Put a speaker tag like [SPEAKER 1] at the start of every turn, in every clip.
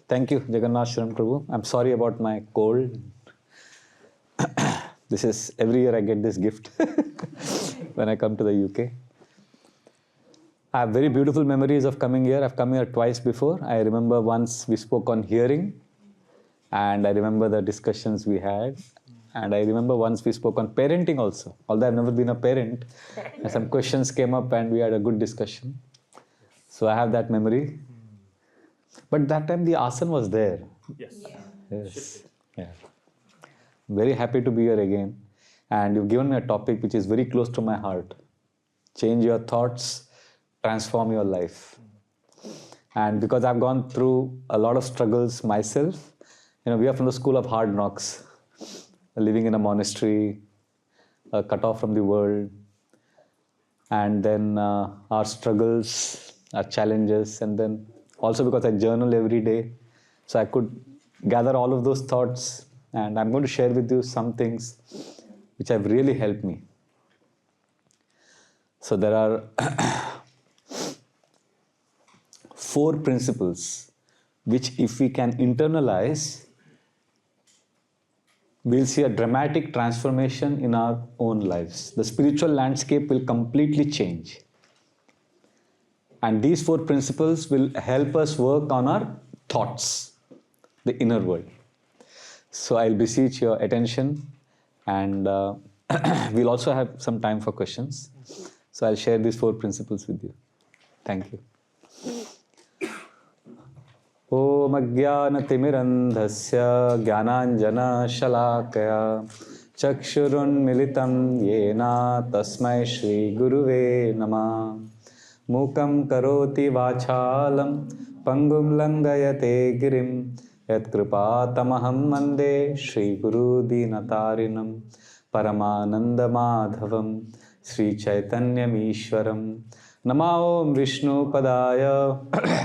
[SPEAKER 1] Thank you, Jagannath Sharan Prabhu. I'm sorry about my cold. This is, every year I get this gift when I come to the UK. I have very beautiful memories of coming here. I've come here twice before. I remember once we spoke on hearing, and I remember the discussions we had. And I remember once we spoke on parenting also. Although I've never been a parent, some questions came up and we had a good discussion. So I have that memory. But that time the asana was there.
[SPEAKER 2] Yes.
[SPEAKER 1] Yes. Yeah. Very happy to be here again. And you've given me a topic which is very close to my heart. Change your thoughts, transform your life. And because I've gone through a lot of struggles myself, we are from the school of hard knocks, living in a monastery, cut off from the world, and then our struggles, our challenges, and then also because I journal every day, so I could gather all of those thoughts, and I'm going to share with you some things which have really helped me. So there are 4 principles which, if we can internalize, we'll see a dramatic transformation in our own lives. The spiritual landscape will completely change. And these 4 principles will help us work on our thoughts, the inner world. So I'll beseech your attention, and we'll also have some time for questions. So I'll share these 4 principles with you. Thank you. Om Ajnanatimirandhasya Jnananjana Shalakaya Chakshurunmilitam Yena Tasmai Shri Guruve Namah Mukam Karoti Vachalam Pangum Langayate Girim Yat Kripatamaham Mande Shri Guru Dinatarinam Paramananda Madhavam Sri Chaitanyam Ishwaram Namo Vishnu Padaya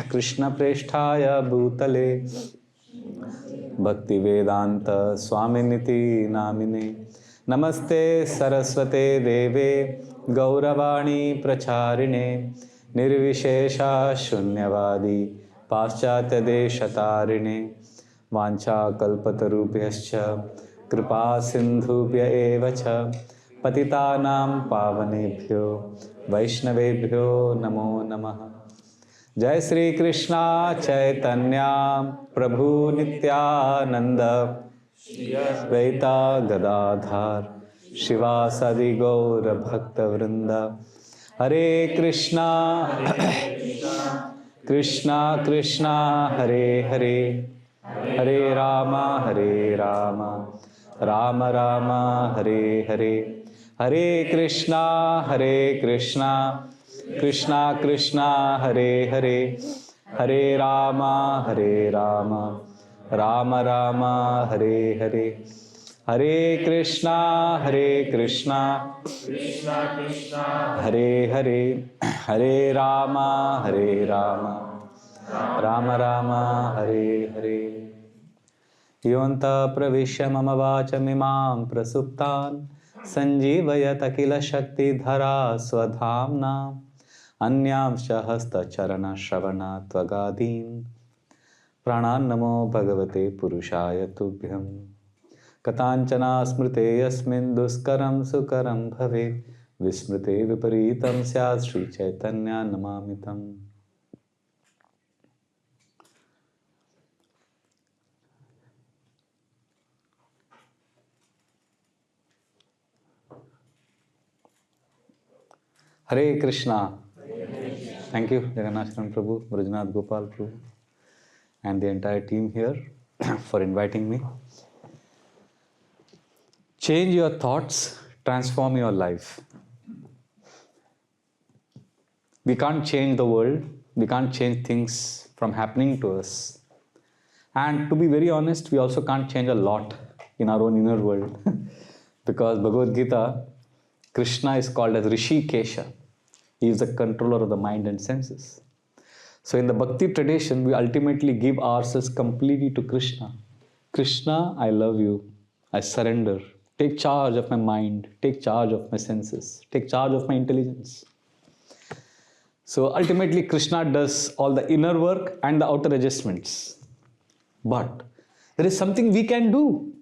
[SPEAKER 1] Krishna Presthaya Bhutale Bhakti Vedanta Swaminiti Namine Namaste Saraswate Deve Gauravani Pracharine Nirvishesha Shunyavadi Paschatya Deshatarine Vancha Kalpatarubhyascha Kripa Sindhubhya Evacha Patitanam Pavanebhyo Vaishnavebhyo Namo Namaha. Jai Sri Krishna Chaitanya Prabhu Nityananda Dvaita Gadadhar Shivasadi Gaura Bhakta Vrinda. Hare Krishna Krishna Krishna Hare Hare Hare Rama Rama Rama Hare Hare Hare Krishna Krishna Krishna Hare Hare Hare Rama Rama Rama Hare Hare Hare Krishna Krishna Hare Hare Hare Rama Rama Rama Hare Hare Yonta Pravishya Mama Vachamimam Prasuptan Sanjivayat Akila Shakti Dhara Swadhamna Anyamsha Hasta Charana Shravana Tvagadim Pranan Namo Bhagavate Purushaya Tubhyam Katanchana Smrite Yasmin Duskaram Sukaram Bhave Vismrite Viparitam Syat Sri Chaitanya Namamitam. Hare Krishna. Thank you, Jagannath Sharan Prabhu, Brajnath Gopal Prabhu, and the entire team here for inviting me. Change your thoughts, transform your life. We can't change the world. We can't change things from happening to us. And to be very honest, we also can't change a lot in our own inner world. Because Bhagavad Gita, Krishna is called as Rishi Kesha. He is the controller of the mind and senses. So in the Bhakti tradition, we ultimately give ourselves completely to Krishna. Krishna, I love you. I surrender. Take charge of my mind. Take charge of my senses. Take charge of my intelligence. So ultimately, Krishna does all the inner work and the outer adjustments. But there is something we can do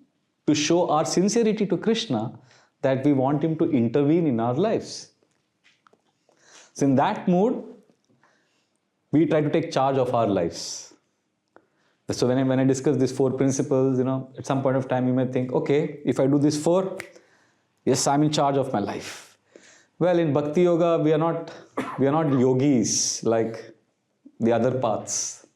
[SPEAKER 1] to show our sincerity to Krishna, that we want him to intervene in our lives. So in that mood, we try to take charge of our lives. So when I discuss these 4 principles, at some point of time you may think, okay, if I do these 4, yes, I'm in charge of my life. Well, in Bhakti Yoga, we are not yogis like the other paths.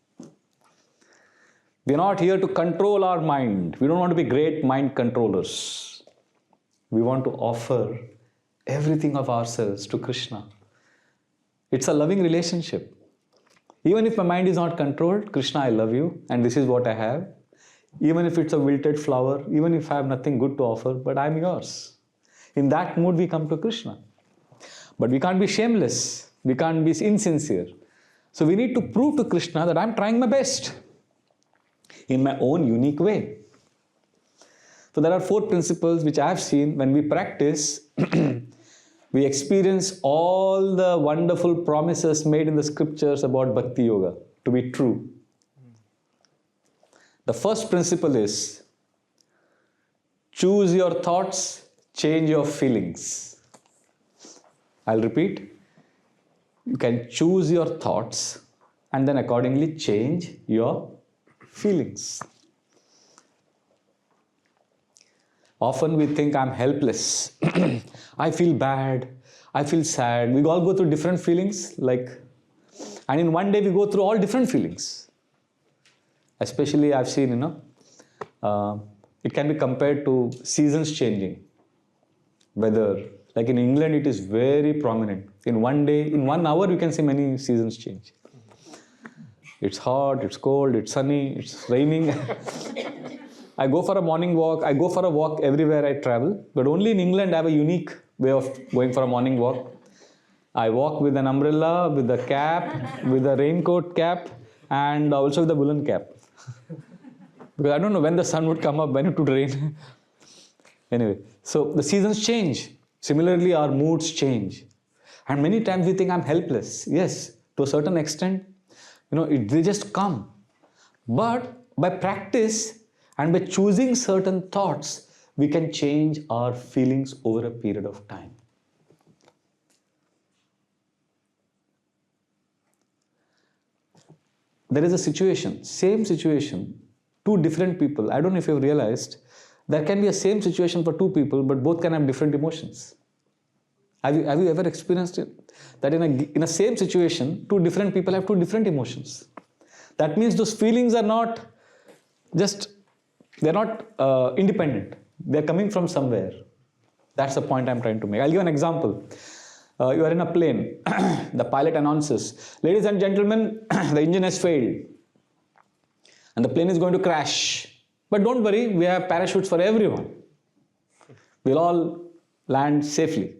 [SPEAKER 1] We are not here to control our mind. We don't want to be great mind controllers. We want to offer everything of ourselves to Krishna. It's a loving relationship. Even if my mind is not controlled, Krishna, I love you and this is what I have. Even if it's a wilted flower, even if I have nothing good to offer, but I'm yours. In that mood, we come to Krishna. But we can't be shameless. We can't be insincere. So we need to prove to Krishna that I'm trying my best in my own unique way. So there are 4 principles which I have seen when we practice, we experience all the wonderful promises made in the scriptures about Bhakti Yoga to be true. The first principle is, choose your thoughts, change your feelings. I'll repeat. You can choose your thoughts and then accordingly change your feelings. Often we think I'm helpless. I feel bad. I feel sad. We all go through different feelings, and in one day we go through all different feelings. Especially I've seen, it can be compared to seasons changing. Weather, like in England, it is very prominent. In one day, in 1 hour, you can see many seasons change. It's hot, it's cold, it's sunny, it's raining. I go for a morning walk. I go for a walk everywhere I travel. But only in England I have a unique way of going for a morning walk. I walk with an umbrella, with a cap, with a raincoat cap, and also with a woolen cap. Because I don't know when the sun would come up, when it would rain. Anyway, so the seasons change. Similarly, our moods change. And many times we think I'm helpless. Yes, to a certain extent, they just come. But by practice, and by choosing certain thoughts, we can change our feelings over a period of time. There is a situation, same situation, 2 different people. I don't know if you've realized, there can be a same situation for 2 people, but both can have different emotions. Have you ever experienced it? That in a same situation, 2 different people have 2 different emotions. That means those feelings are not they're not independent. They're coming from somewhere. That's the point I'm trying to make. I'll give an example. You are in a plane. The pilot announces, ladies and gentlemen, the engine has failed. And the plane is going to crash. But don't worry, we have parachutes for everyone. We'll all land safely.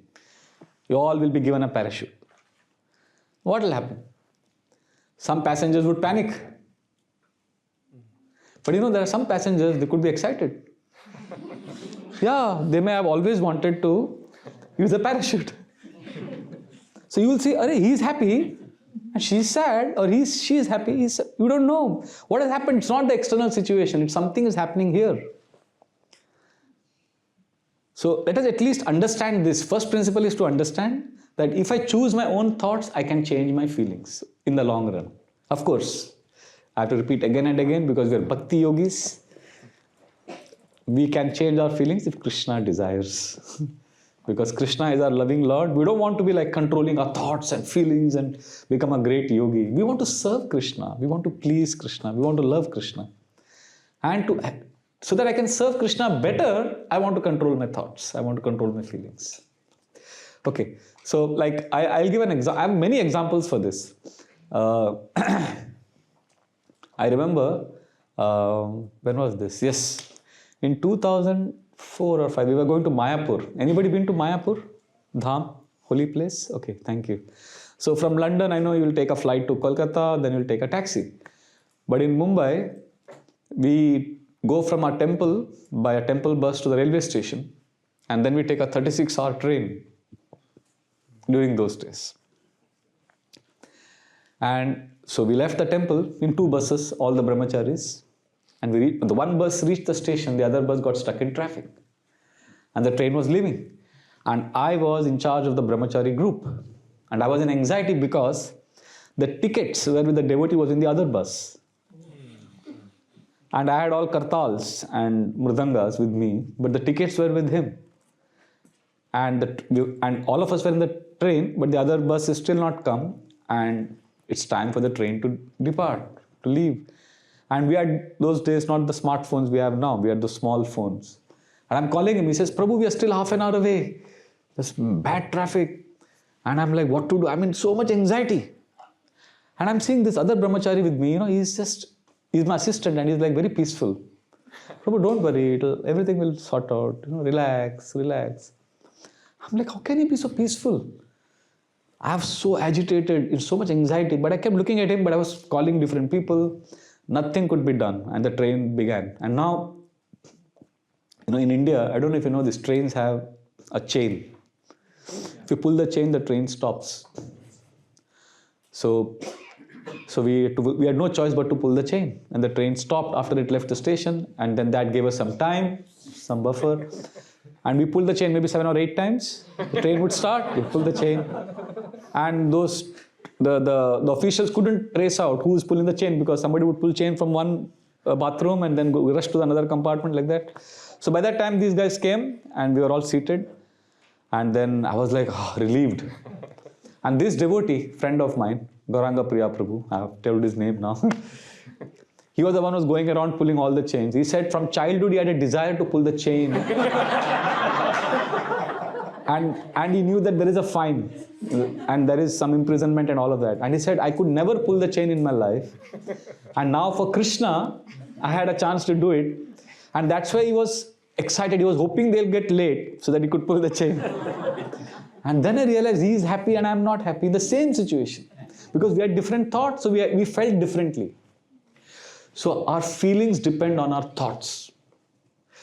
[SPEAKER 1] You all will be given a parachute. What will happen? Some passengers would panic. But there are some passengers, they could be excited. Yeah, they may have always wanted to use a parachute. So you will see, he's happy and she's sad, or she is happy. You don't know what has happened. It's not the external situation. It's something is happening here. So let us at least understand this. First principle is to understand that if I choose my own thoughts, I can change my feelings in the long run. Of course, I have to repeat again and again, because we are Bhakti Yogis. We can change our feelings if Krishna desires. Because Krishna is our loving Lord. We don't want to be like controlling our thoughts and feelings and become a great yogi. We want to serve Krishna. We want to please Krishna. We want to love Krishna. And so that I can serve Krishna better, I want to control my thoughts. I want to control my feelings. Okay, so I'll give an example. I have many examples for this. I remember, when was this? Yes, in 2004 or 5, we were going to Mayapur. Anybody been to Mayapur? Dham, holy place? Okay, thank you. So from London, I know you will take a flight to Kolkata, then you will take a taxi. But in Mumbai, we go from our temple by a temple bus to the railway station, and then we take a 36-hour train during those days. And so we left the temple in 2 buses, all the brahmacharis, And the one bus reached the station, the other bus got stuck in traffic. And the train was leaving. And I was in charge of the brahmachari group. And I was in anxiety because the tickets were with the devotee was in the other bus. And I had all kartals and mridangas with me, but the tickets were with him. And all of us were in the train, but the other bus is still not come. And it's time for the train to depart, to leave. And we had those days not the smartphones we have now, we had the small phones. And I'm calling him, he says, Prabhu, we are still half an hour away. There's bad traffic. And I'm like, what to do? I'm in so much anxiety. And I'm seeing this other brahmachari with me, he's my assistant and he's like very peaceful. Prabhu, don't worry, everything will sort out, relax. I'm like, how can he be so peaceful? I was so agitated, in so much anxiety, but I kept looking at him, but I was calling different people. Nothing could be done, and the train began. And now, in India, I don't know if you know this, trains have a chain. If you pull the chain, the train stops. So we had no choice but to pull the chain. And the train stopped after it left the station, and then that gave us some time, some buffer. And we pulled the chain maybe 7 or 8 times. The train would start, we pulled the chain. And the officials couldn't trace out who was pulling the chain because somebody would pull chain from one bathroom and then rush to another compartment like that. So by that time, these guys came and we were all seated. And then I was like, relieved. And this devotee, friend of mine, Gauranga Priya Prabhu, I have told his name now. He was the one who was going around pulling all the chains. He said from childhood he had a desire to pull the chain. and he knew that there is a fine and there is some imprisonment and all of that. And he said, I could never pull the chain in my life. And now for Krishna, I had a chance to do it. And that's why he was excited. He was hoping they'll get late so that he could pull the chain. And then I realized he is happy and I'm not happy in the same situation. Because we had different thoughts, so we felt differently. So our feelings depend on our thoughts.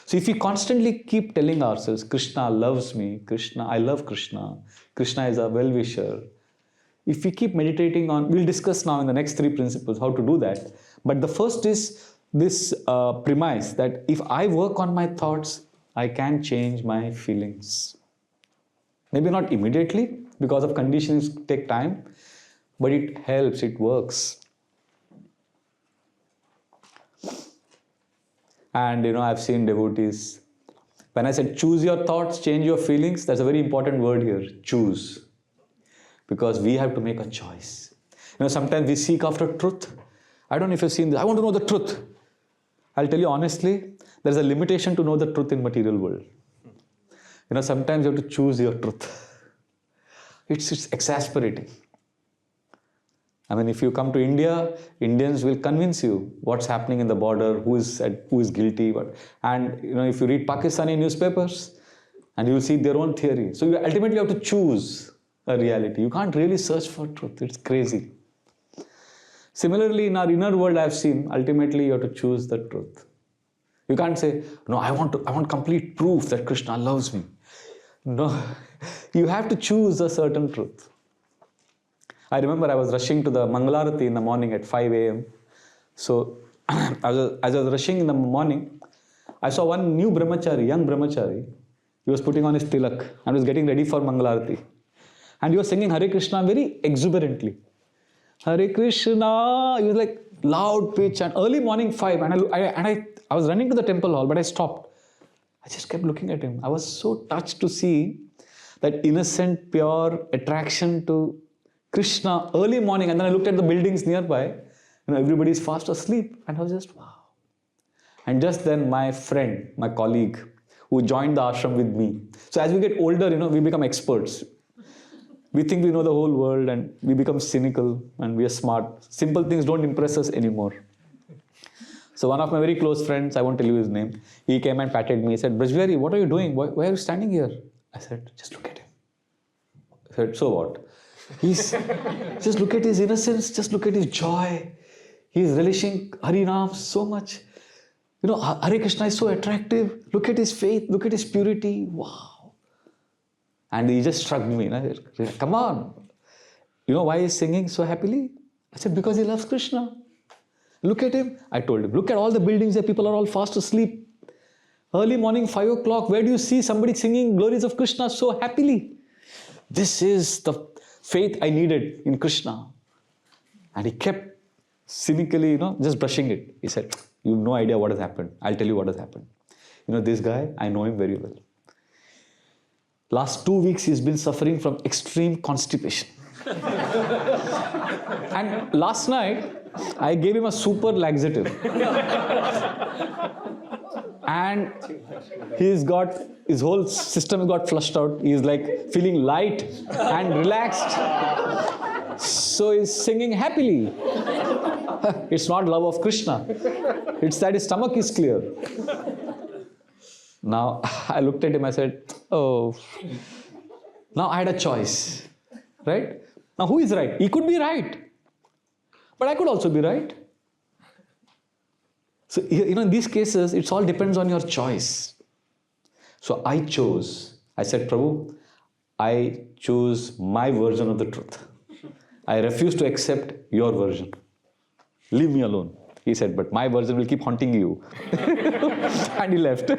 [SPEAKER 1] So if we constantly keep telling ourselves, Krishna loves me, Krishna, I love Krishna, Krishna is a well-wisher. If we keep meditating on, we'll discuss now in the next 3 principles how to do that. But the first is this premise that if I work on my thoughts, I can change my feelings. Maybe not immediately, because of conditions take time, but it helps, it works. And I've seen devotees, when I said choose your thoughts, change your feelings, that's a very important word here, choose. Because we have to make a choice. Sometimes we seek after truth. I don't know if you've seen this, I want to know the truth. I'll tell you honestly, there's a limitation to know the truth in material world. Sometimes you have to choose your truth. It's exasperating. If you come to India, Indians will convince you what's happening in the border, who is guilty. And if you read Pakistani newspapers, and you will see their own theory. So you ultimately have to choose a reality. You can't really search for truth. It's crazy. Similarly, in our inner world, I've seen, ultimately you have to choose the truth. You can't say, no, I want complete proof that Krishna loves me. No, you have to choose a certain truth. I remember I was rushing to the Mangalarati in the morning at 5 a.m. So as I was rushing in the morning, I saw one new brahmachari, young brahmachari. He was putting on his tilak and was getting ready for Mangalarati. And he was singing Hare Krishna very exuberantly. Hare Krishna, he was like loud pitch and early morning 5. And I was running to the temple hall, but I stopped. I just kept looking at him. I was so touched to see that innocent, pure attraction to Krishna early morning. And then I looked at the buildings nearby. Everybody's fast asleep. And I was just, wow. And just then my friend, my colleague, who joined the ashram with me. So as we get older, we become experts. We think we know the whole world and we become cynical and we are smart. Simple things don't impress us anymore. So one of my very close friends, I won't tell you his name, he came and patted me. He said, Vraja Bihari, what are you doing? Why are you standing here? I said, just look at him. I said, so what? Just look at his innocence, just look at his joy. He's relishing Harinam so much. Hare Krishna is so attractive. Look at his faith, look at his purity. Wow. And he just shrugged me. I said, come on. Why he's singing so happily? I said, because he loves Krishna. Look at him. I told him, look at all the buildings there, people are all fast asleep. Early morning, 5 o'clock, where do you see somebody singing glories of Krishna so happily? This is the faith I needed in Krishna. And he kept cynically, just brushing it. He said, you have no idea what has happened. I'll tell you what has happened. This guy, I know him very well. Last 2 weeks, he's been suffering from extreme constipation. And last night, I gave him a super laxative. And his whole system got flushed out. He's like feeling light and relaxed. So he's singing happily. It's not love of Krishna. It's that his stomach is clear. Now, I looked at him, I said, oh. Now I had a choice, right? Now who is right? He could be right. But I could also be right. So, in these cases, it all depends on your choice. So I chose. I said, Prabhu, I choose my version of the truth. I refuse to accept your version. Leave me alone. He said, but my version will keep haunting you. And he left.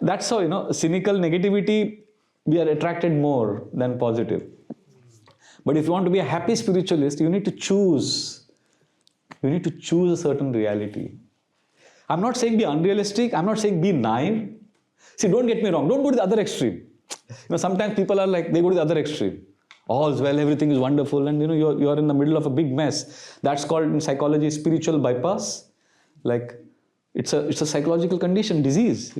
[SPEAKER 1] That's how, cynical negativity, we are attracted more than positive. But if you want to be a happy spiritualist, you need to choose. You need to choose a certain reality. I'm not saying be unrealistic. I'm not saying be naive. See, don't get me wrong. Don't go to the other extreme. Sometimes people are like, they go to the other extreme. All's well, everything is wonderful, and you're in the middle of a big mess. That's called in psychology spiritual bypass. Like it's a psychological condition, disease.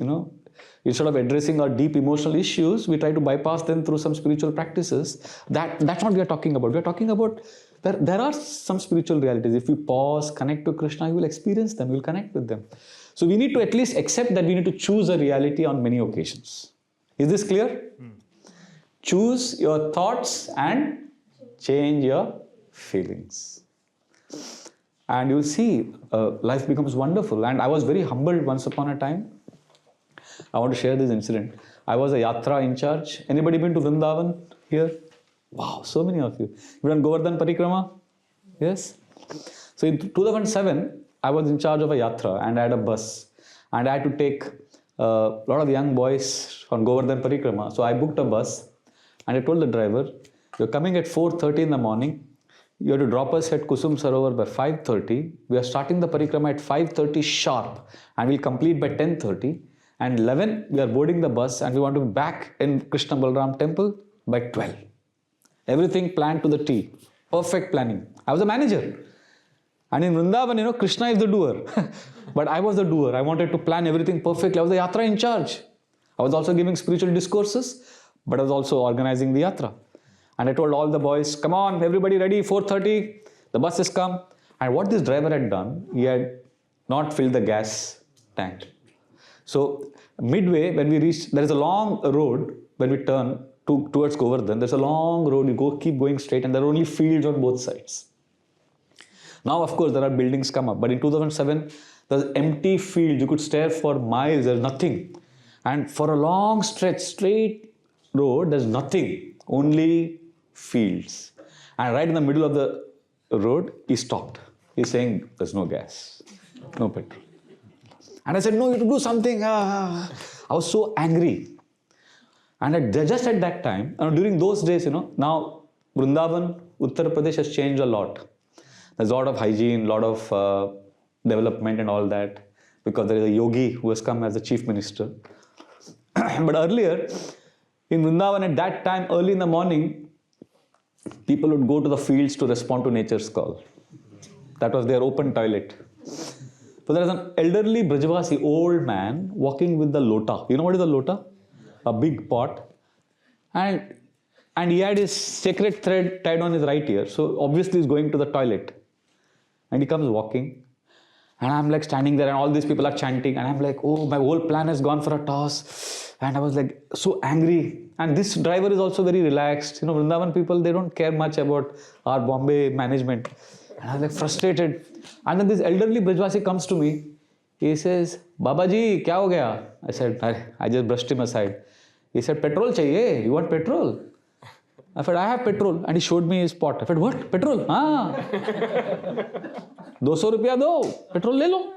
[SPEAKER 1] Instead of addressing our deep emotional issues, we try to bypass them through some spiritual practices. That's not what we are talking about. We are talking about there are some spiritual realities. If you pause, connect to Krishna, you will experience them. You will connect with them. So we need to at least accept that we need to choose a reality on many occasions. Is this clear? Choose your thoughts and change your feelings. And you'll see life becomes wonderful. And I was very humbled once upon a time. I want to share this incident. I was a yatra in charge. Anybody been to Vrindavan here? Wow, so many of you. You done Govardhan Parikrama? Yes? So in 2007, I was in charge of a yatra and I had a bus. And I had to take a lot of young boys on Govardhan Parikrama. So I booked a bus and I told the driver, you're coming at 4:30 in the morning. You have to drop us at Kusum Sarovar by 5:30. We are starting the Parikrama at 5:30 sharp and we'll complete by 10:30. And 11, we are boarding the bus and we want to be back in Krishna Balram temple by 12. Everything planned to the T. Perfect planning. I was a manager. And in Vrindavan, Krishna is the doer. But I was the doer. I wanted to plan everything perfectly. I was the yatra in charge. I was also giving spiritual discourses, but I was also organizing the yatra. And I told all the boys, come on, everybody ready, 4:30. The bus has come. And what this driver had done, he had not filled the gas tank. So midway, when we reached, there is a long road when we turn towards Govardhan. There's a long road, you keep going straight, and there are only fields on both sides. Now, of course, there are buildings come up, but in 2007, there's empty fields. You could stare for miles, there's nothing. And for a long stretch, straight road, there's nothing, only fields. And right in the middle of the road, he stopped. He's saying, there's no gas, no petrol. And I said, no, you have to do something. I was so angry. And just at that time, during those days, now Vrindavan, Uttar Pradesh has changed a lot. There's a lot of hygiene, a lot of development and all that, because there is a yogi who has come as the chief minister. But earlier, in Vrindavan at that time, early in the morning, people would go to the fields to respond to nature's call. That was their open toilet. So there is an elderly Brajavasi, old man, walking with the lota. You know what is a lota? A big pot. And he had his sacred thread tied on his right ear. So obviously he's going to the toilet. And he comes walking. And I'm like standing there and all these people are chanting. And I'm like, oh, my whole plan has gone for a toss. And I was like so angry. And this driver is also very relaxed. Vrindavan people, they don't care much about our Bombay management. And I was like frustrated. And then this elderly Brajvasi comes to me. He says, Baba ji, kya ho gaya? I said, I just brushed him aside. He said, petrol chahiye? You want petrol? I said, I have petrol. And he showed me his pot. I said, what? Petrol? Ah. 200 rupiya do. Petrol le lo.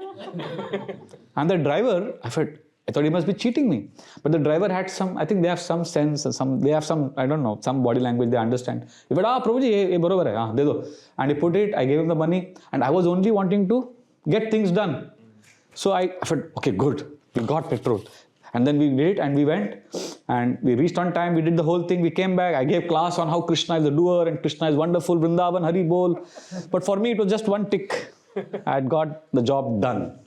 [SPEAKER 1] And the driver, I thought he must be cheating me. But the driver had some, I think they have some sense, they have some, I don't know, some body language they understand. He said, Prabhuji, ye barobar hai, de do. And he put it, I gave him the money, and I was only wanting to get things done. So I said, okay, good, we got petrol. And then we did it, and we went, and we reached on time, we did the whole thing, we came back, I gave class on how Krishna is the doer, and Krishna is wonderful, Vrindavan, Hari Bol. But for me, it was just one tick. I had got the job done.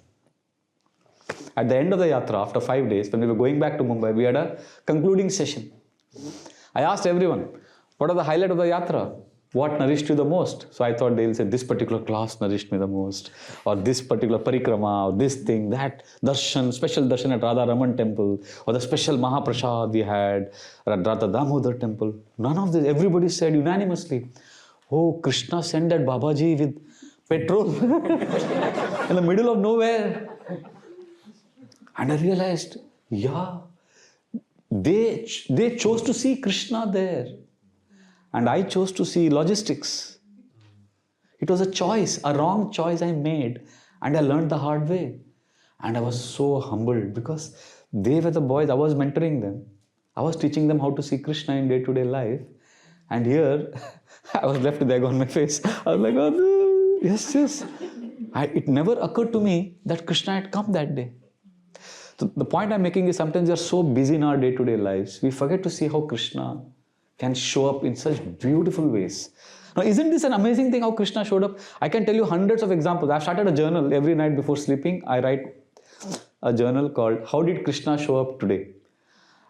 [SPEAKER 1] At the end of the yatra, after 5 days, when we were going back to Mumbai, we had a concluding session. I asked everyone, what are the highlight of the yatra? What nourished you the most? So I thought they'll say, this particular class nourished me the most, or this particular parikrama, or this thing, that darshan, special darshan at Radha Raman temple, or the special Mahaprasad we had at Radha Damodar temple. None of this. Everybody said unanimously, oh, Krishna sent that Babaji with petrol in the middle of nowhere. And I realized, yeah, they chose to see Krishna there. And I chose to see logistics. It was a choice, a wrong choice I made. And I learned the hard way. And I was so humbled because they were the boys, I was mentoring them. I was teaching them how to see Krishna in day-to-day life. And here, I was left with egg on my face. I was like, oh, yes. It never occurred to me that Krishna had come that day. So the point I'm making is sometimes we are so busy in our day-to-day lives, we forget to see how Krishna can show up in such beautiful ways. Now, isn't this an amazing thing how Krishna showed up? I can tell you hundreds of examples. I've started a journal every night before sleeping. I write a journal called How Did Krishna Show Up Today?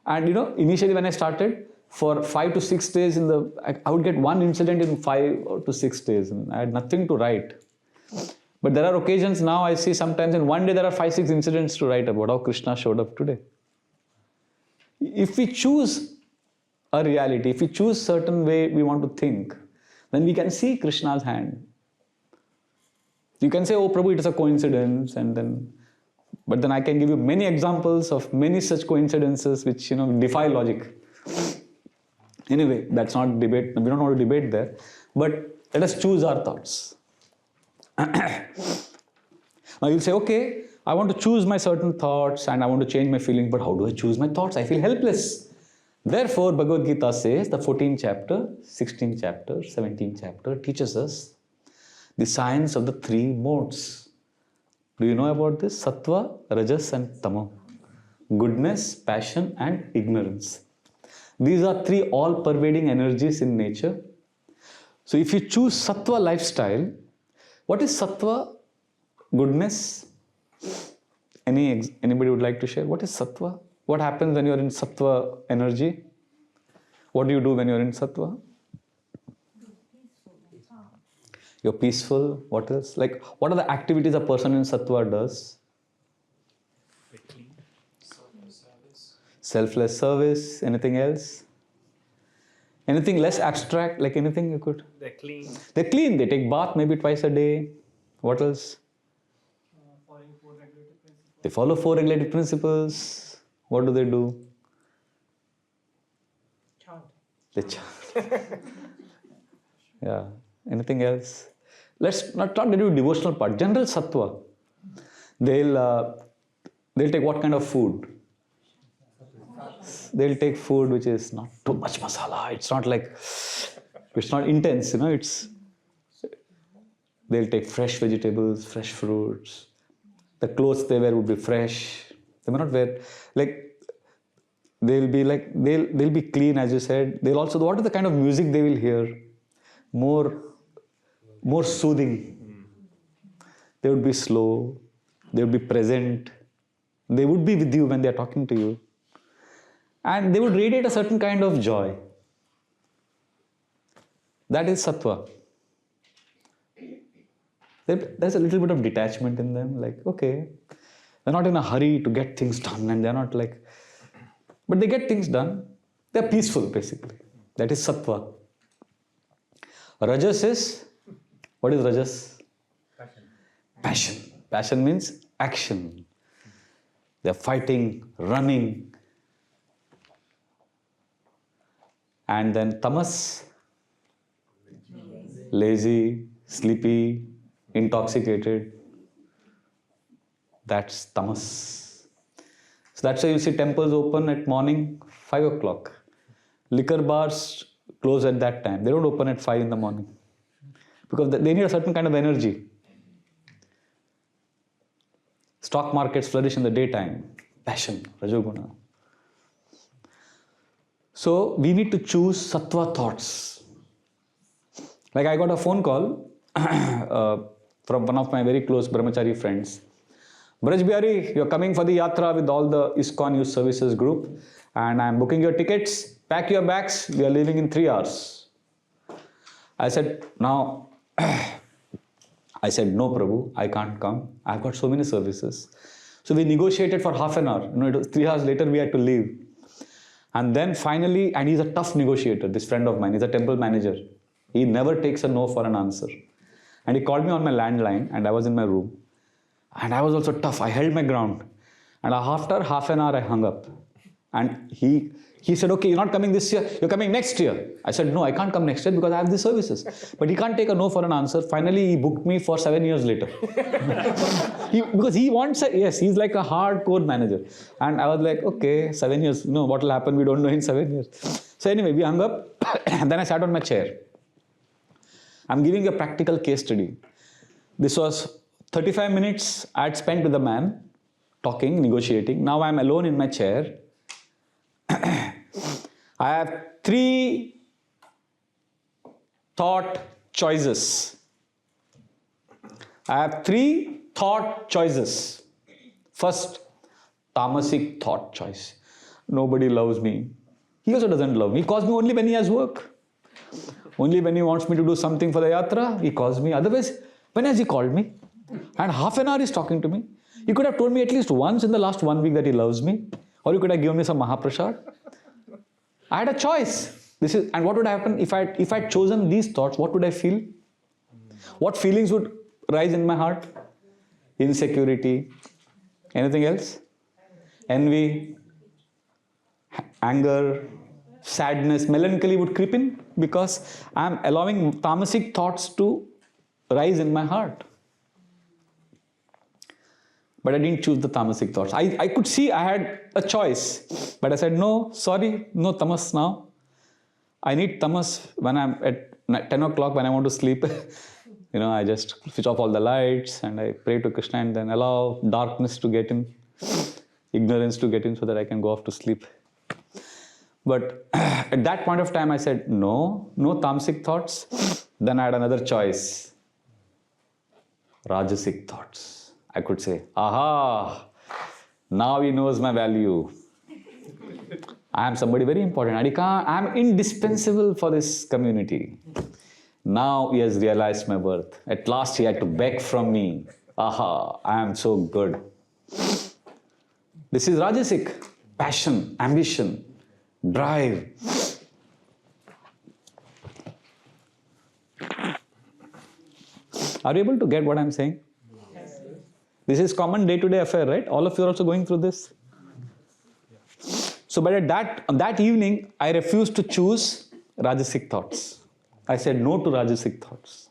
[SPEAKER 1] And initially when I started, for 5 to 6 days I would get one incident in 5 to 6 days. And I had nothing to write. But there are occasions now I see sometimes in one day there are 5-6 incidents to write about how Krishna showed up today. If we choose a reality, if we choose certain way we want to think, then we can see Krishna's hand. You can say, oh Prabhu, it is a coincidence, but then I can give you many examples of many such coincidences which defy logic. Anyway, that's not debate. We don't want to debate there. But let us choose our thoughts. Now you'll say, okay, I want to choose my certain thoughts and I want to change my feelings, but how do I choose my thoughts? I feel helpless. Therefore, Bhagavad Gita says, the 14th chapter, 16th chapter, 17th chapter teaches us the science of the 3 modes. Do you know about this? Sattva, Rajas and Tamo. Goodness, passion and ignorance. These are 3 all-pervading energies in nature. So if you choose Sattva lifestyle, what is Sattva? Goodness? Anybody would like to share? What is Sattva? What happens when you are in Sattva energy? What do you do when you are in Sattva? You're peaceful. What else? Like, what are the activities a person in Sattva does? Selfless service. Anything else? Anything less abstract? Like anything you could?
[SPEAKER 2] They're clean.
[SPEAKER 1] They're clean. They take bath maybe twice a day. What else? They follow 4 regulative principles. What do they do?
[SPEAKER 2] Chant.
[SPEAKER 1] They chant. Yeah. Anything else? Let's not talk about devotional part. General Sattva. They'll take what kind of food? They'll take food which is not too much masala. It's not like, it's not intense, they'll take fresh vegetables, fresh fruits. The clothes they wear would be fresh. They may not wear, they'll be clean, as you said. They'll also, what are the kind of music they will hear? More soothing. They would be slow. They would be present. They would be with you when they're talking to you. And they would radiate a certain kind of joy. That is Sattva. There's a little bit of detachment in them, like, okay, they're not in a hurry to get things done, and they're not like, but they get things done. They're peaceful, basically. That is Sattva. Rajas is, what is Rajas? Passion. Passion means action. They're fighting, running. And then tamas, lazy, sleepy, intoxicated. That's tamas. So that's why you see temples open at morning 5 o'clock. Liquor bars close at that time. They don't open at 5 in the morning because they need a certain kind of energy. Stock markets flourish in the daytime. Passion, rajoguna. So we need to choose sattva thoughts. Like I got a phone call from one of my very close brahmachari friends. Vraja Bihari, you're coming for the yatra with all the ISKCON Youth Services group, and I'm booking your tickets. Pack your bags. We are leaving in 3 hours. I said, no, Prabhu, I can't come. I've got so many services. So we negotiated for half an hour. It was 3 hours later we had to leave. And then finally, and he's a tough negotiator, this friend of mine, he's a temple manager. He never takes a no for an answer. And he called me on my landline, and I was in my room. And I was also tough. I held my ground. And after half an hour, I hung up. And he said, okay, you're not coming this year, you're coming next year. I said, no, I can't come next year because I have these services. But he can't take a no for an answer. Finally, he booked me for 7 years later. Because he wants, yes, he's like a hardcore manager. And I was like, okay, 7 years, no, what will happen? We don't know in 7 years. So anyway, we hung up and then I sat on my chair. I'm giving a practical case study. This was 35 minutes I had spent with the man, talking, negotiating. Now I'm alone in my chair. I have 3 thought choices. I have 3 thought choices. First, tamasic thought choice. Nobody loves me. He also doesn't love me. He calls me only when he has work. Only when he wants me to do something for the yatra, he calls me. Otherwise, when has he called me? And half an hour he's talking to me. He could have told me at least once in the last 1 week that he loves me. Or he could have given me some Mahaprasad. I had a choice. And what would happen if I'd chosen these thoughts? What would I feel? What feelings would rise in my heart? Insecurity. Anything else? Envy. Anger. Sadness. Melancholy would creep in because I'm allowing tamasic thoughts to rise in my heart. But I didn't choose the tamasic thoughts. I could see I had a choice. But I said, no, sorry, no tamas now. I need tamas when I'm at 10 o'clock when I want to sleep. I just switch off all the lights and I pray to Krishna and then allow darkness to get in, ignorance to get in so that I can go off to sleep. But at that point of time I said, no tamasic thoughts. Then I had another choice. Rajasic thoughts. I could say, aha, now he knows my value. I am somebody very important. I am indispensable for this community. Now he has realized my worth. At last he had to beg from me. Aha, I am so good. This is Rajasic. Passion, ambition, drive. Are you able to get what I am saying? This is common day-to-day affair, right? All of you are also going through this. So, but on that evening, I refused to choose Rajasic thoughts. I said no to Rajasic thoughts.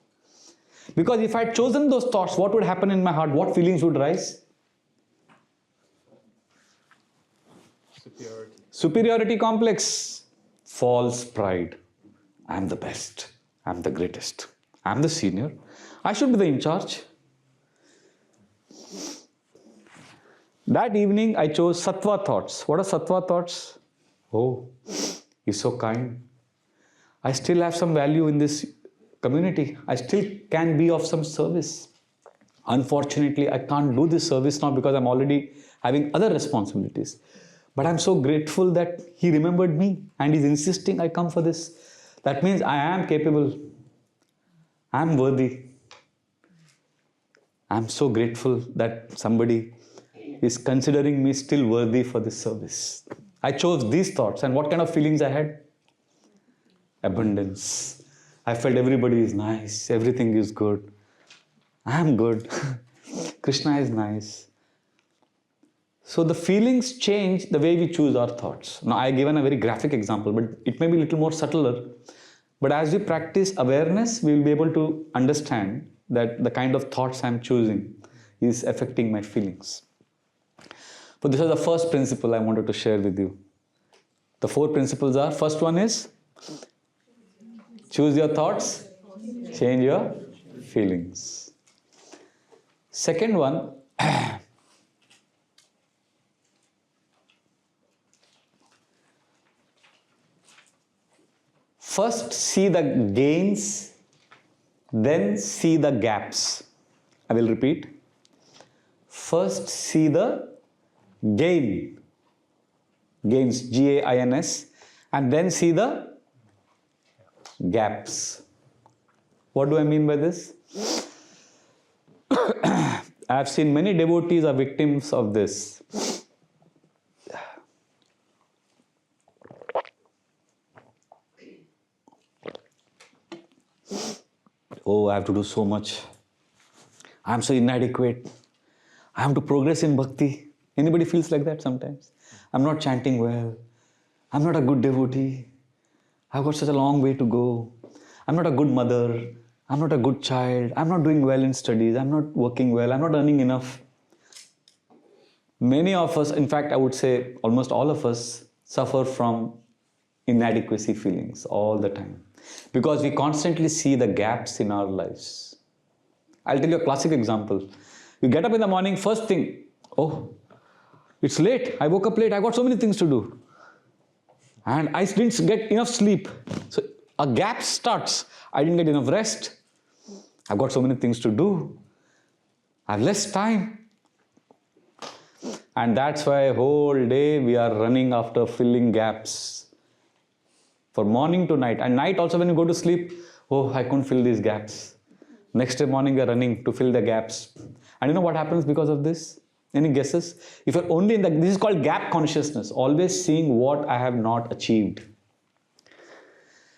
[SPEAKER 1] Because if I had chosen those thoughts, what would happen in my heart? What feelings would rise? Superiority complex. False pride. I am the best. I am the greatest. I am the senior. I should be the in charge. That evening, I chose sattva thoughts. What are sattva thoughts? Oh, he's so kind. I still have some value in this community. I still can be of some service. Unfortunately, I can't do this service now because I'm already having other responsibilities. But I'm so grateful that he remembered me and he's insisting I come for this. That means I am capable. I am worthy. I'm so grateful that somebody is considering me still worthy for this service. I chose these thoughts, and what kind of feelings I had? Abundance. I felt everybody is nice, everything is good. I am good. Krishna is nice. So the feelings change the way we choose our thoughts. Now I given a very graphic example, but it may be a little more subtler. But as we practice awareness, we will be able to understand that the kind of thoughts I'm choosing is affecting my feelings. So this is the first principle I wanted to share with you. The 4 principles are, first one is, choose your thoughts, change your feelings. Second one, first see the gains, then see the gaps. I will repeat. First see the gains, G-A-I-N-S, and then see the gaps. What do I mean by this? I have seen many devotees are victims of this. Oh, I have to do so much. I am so inadequate. I have to progress in bhakti. Anybody feels like that sometimes? I'm not chanting well. I'm not a good devotee. I've got such a long way to go. I'm not a good mother. I'm not a good child. I'm not doing well in studies. I'm not working well. I'm not earning enough. Many of us, in fact, I would say almost all of us, suffer from inadequacy feelings all the time. Because we constantly see the gaps in our lives. I'll tell you a classic example. You get up in the morning, first thing, oh, it's late. I woke up late. I got so many things to do. And I didn't get enough sleep. So a gap starts. I didn't get enough rest. I've got so many things to do. I have less time. And that's why whole day we are running after filling gaps. For morning to night. And night also when you go to sleep, oh, I couldn't fill these gaps. Next day morning we are running to fill the gaps. And you know what happens because of this? Any guesses? If you're only in this is called gap consciousness. Always seeing what I have not achieved.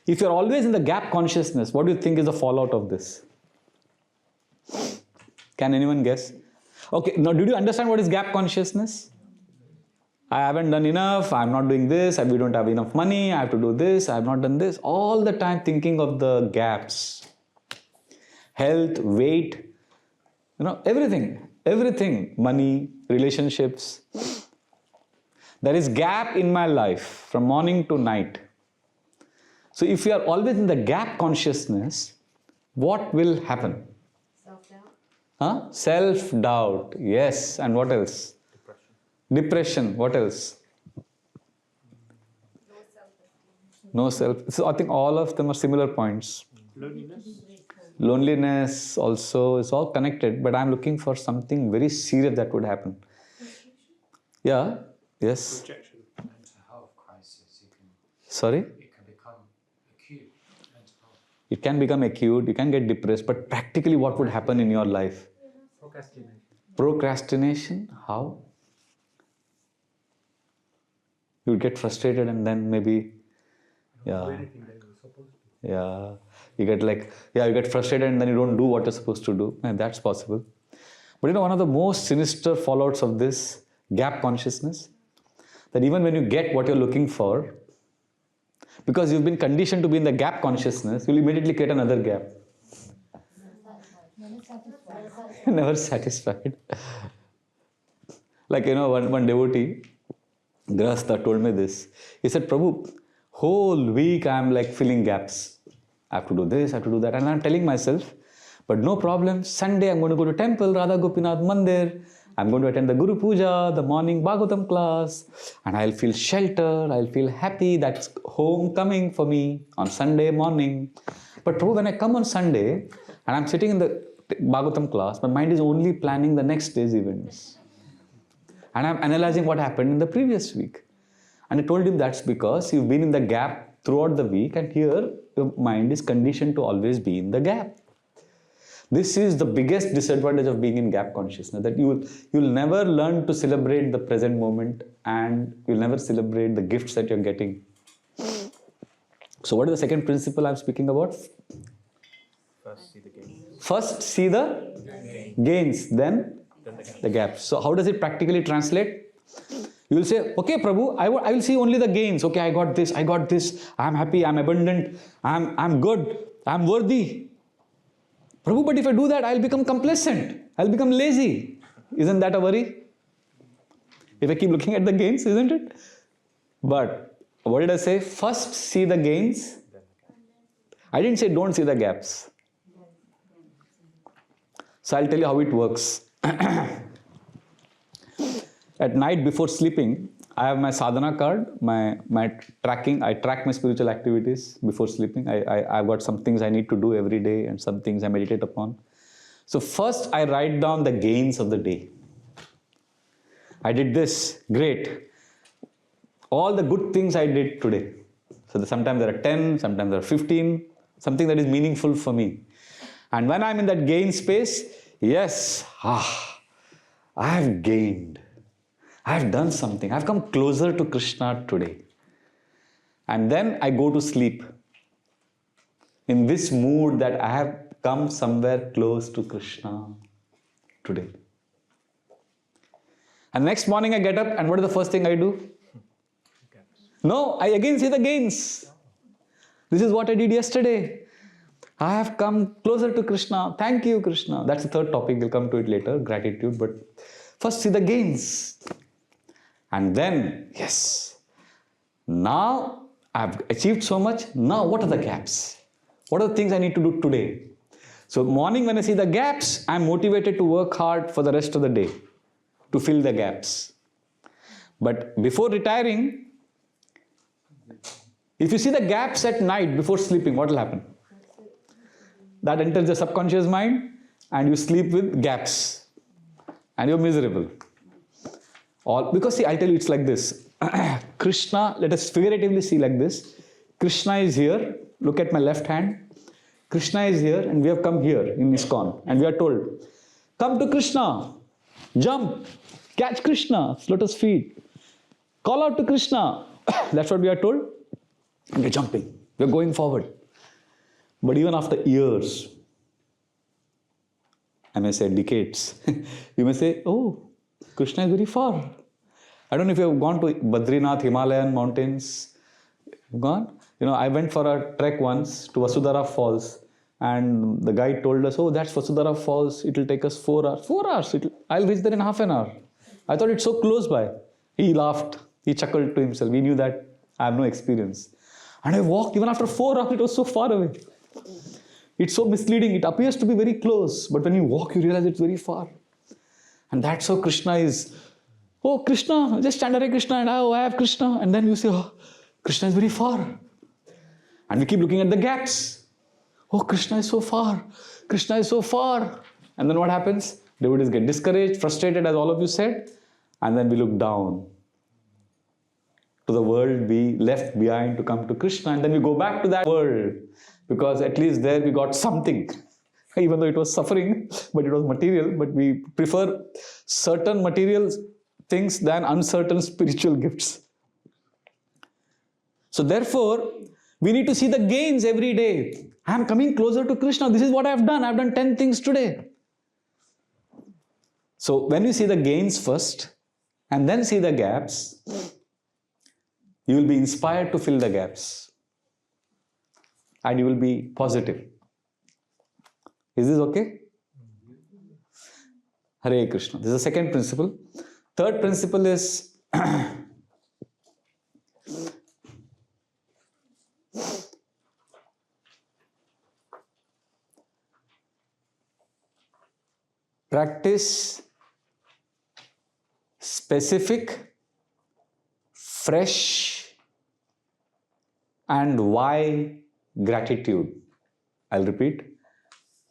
[SPEAKER 1] If you're always in the gap consciousness, what do you think is the fallout of this? Can anyone guess? Okay, now did you understand what is gap consciousness? I haven't done enough, I'm not doing this, we don't have enough money, I have to do this, I have not done this. All the time thinking of the gaps. Health, weight, everything. Money, relationships. There is gap in my life from morning to night. So if you are always in the gap consciousness, what will happen? Self-doubt. Self-doubt, yes. And what else? Depression, what else? No self. So I think all of them are similar points. Loneliness also is all connected, but I'm looking for something very serious that would happen. Yeah, yes.
[SPEAKER 2] Rejection. Mental health crisis.
[SPEAKER 1] Sorry?
[SPEAKER 2] It can become acute mental health.
[SPEAKER 1] It can become acute, you can get depressed, but practically what would happen in your life?
[SPEAKER 2] Procrastination.
[SPEAKER 1] Procrastination? How? You would get frustrated and then maybe, yeah, you get frustrated and then you don't do what you're supposed to do. And that's possible. But one of the most sinister fallouts of this gap consciousness, that even when you get what you're looking for, because you've been conditioned to be in the gap consciousness, you'll immediately create another gap. Never satisfied. Like, one devotee, Grahastha, told me this. He said, Prabhu, whole week I'm like filling gaps. I have to do this, I have to do that. And I'm telling myself, but no problem. Sunday I'm going to go to temple, Radha Gopinath Mandir. I'm going to attend the Guru Puja, the morning Bhagavatam class. And I'll feel shelter, I'll feel happy. That's homecoming for me on Sunday morning. But Prabhu, when I come on Sunday and I'm sitting in the Bhagavatam class, my mind is only planning the next day's events. And I'm analyzing what happened in the previous week. And I told him that's because you've been in the gap throughout the week, and here your mind is conditioned to always be in the gap. This is the biggest disadvantage of being in gap consciousness, that you'll never learn to celebrate the present moment, and you'll never celebrate the gifts that you're getting. So what is the second principle I'm speaking about?
[SPEAKER 2] First, see the gains.
[SPEAKER 1] First, see the gains, then the gaps. So how does it practically translate? You will say, okay, Prabhu, I will see only the gains. Okay, I got this, I'm happy, I'm abundant, I'm good, I'm worthy. Prabhu, but if I do that, I'll become complacent, I'll become lazy. Isn't that a worry? If I keep looking at the gains, isn't it? But what did I say? First see the gains. I didn't say don't see the gaps. So I'll tell you how it works. At night before sleeping, I have my sadhana card, my tracking. I track my spiritual activities before sleeping. I've got some things I need to do every day and some things I meditate upon. So first I write down the gains of the day. I did this, great. All the good things I did today. So sometimes there are 10, sometimes there are 15, something that is meaningful for me. And when I'm in that gain space, yes, I have gained. I have done something. I've come closer to Krishna today. And then I go to sleep in this mood that I have come somewhere close to Krishna today. And next morning I get up and what is the first thing I do? No, I again see the gains. This is what I did yesterday. I have come closer to Krishna. Thank you, Krishna. That's the third topic. We'll come to it later, gratitude. But first see the gains. And then, yes, now I've achieved so much. Now what are the gaps? What are the things I need to do today? So morning when I see the gaps, I'm motivated to work hard for the rest of the day to fill the gaps. But before retiring, if you see the gaps at night before sleeping, what will happen? That enters the subconscious mind and you sleep with gaps and you're miserable. Because see, I'll tell you it's like this. Krishna, let us figuratively see like this. Krishna is here. Look at my left hand. Krishna is here and we have come here in ISKCON and we are told, come to Krishna, jump, catch Krishna, lotus feet, call out to Krishna. That's what we are told. And we're jumping, we're going forward. But even after years, I may say decades, you may say, oh, Krishna is very far. I don't know if you have gone to Badrinath, Himalayan mountains. Gone? You know, I went for a trek once to Vasudhara Falls and the guide told us, oh, that's Vasudhara Falls. It will take us 4 hours. 4 hours? I'll reach there in half an hour. I thought it's so close by. He laughed. He chuckled to himself. He knew that I have no experience. And I walked. Even after 4 hours, it was so far away. It's so misleading. It appears to be very close. But when you walk, you realize it's very far. And that's how Krishna is. Oh, Krishna, just stand Hare Krishna and oh, I have Krishna. And then you say, oh, Krishna is very far. And we keep looking at the gaps. Oh, Krishna is so far. Krishna is so far. And then what happens? Devotees get discouraged, frustrated, as all of you said. And then we look down to the world we left behind to come to Krishna. And then we go back to that world. Because at least there we got something. Even though it was suffering, but it was material. But we prefer certain material things than uncertain spiritual gifts. So therefore, we need to see the gains every day. I am coming closer to Krishna. This is what I have done. I have done 10 things today. So when you see the gains first, and then see the gaps, you will be inspired to fill the gaps. And you will be positive. Is this okay? Hare Krishna. This is the second principle. Third principle is practice specific, fresh, and why gratitude. I'll repeat.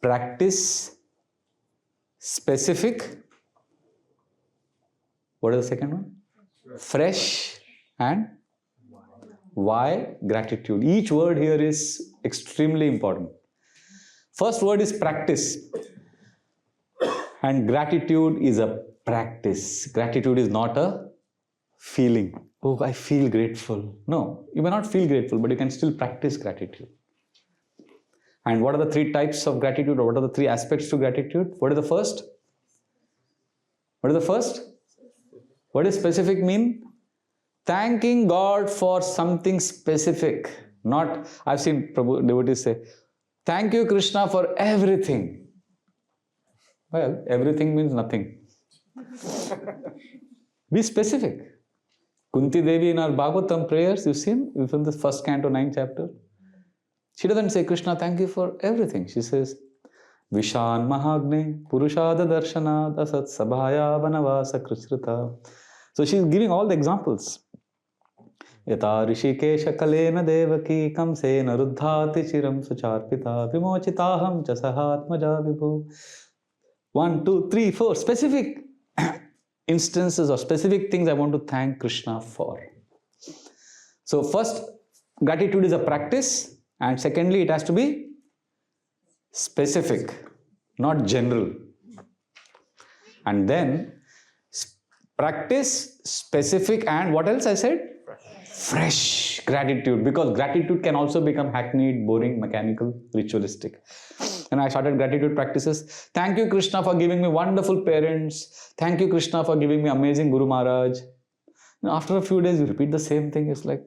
[SPEAKER 1] Practice specific. What is the second one? Fresh and why gratitude. Each word here is extremely important. First word is practice. And gratitude is a practice. Gratitude is not a feeling. Oh, I feel grateful. No, you may not feel grateful, but you can still practice gratitude. And what are the 3 types of gratitude, or what are the 3 aspects to gratitude? What is the first? What is the first? What does specific mean? Thanking God for something specific. Not, I've seen Prabhu devotees say, thank you Krishna for everything. Well, everything means nothing. Be specific. Kunti Devi in our Bhagavatam prayers, you've seen from the first canto, 9th chapter. She doesn't say, Krishna, thank you for everything. She says, Vishan Mahagne Purushada Darshanad Asat Sabhaya Vanavasa Krishrita. So she's giving all the examples. Yata Rishikesha Kalena Devaki Kamsena Ruddhati Chiram Sucharpita Vimochitaham Chasahatmaja Vibhu. 1, 2, 3, 4 specific instances or specific things I want to thank Krishna for. So first, gratitude is a practice, and secondly, it has to be specific, not general. And then practice, specific, and what else I said? Fresh gratitude, because gratitude can also become hackneyed, boring, mechanical, ritualistic. And I started gratitude practices. Thank you, Krishna, for giving me wonderful parents. Thank you, Krishna, for giving me amazing Guru Maharaj. And after a few days, you repeat the same thing. It's like,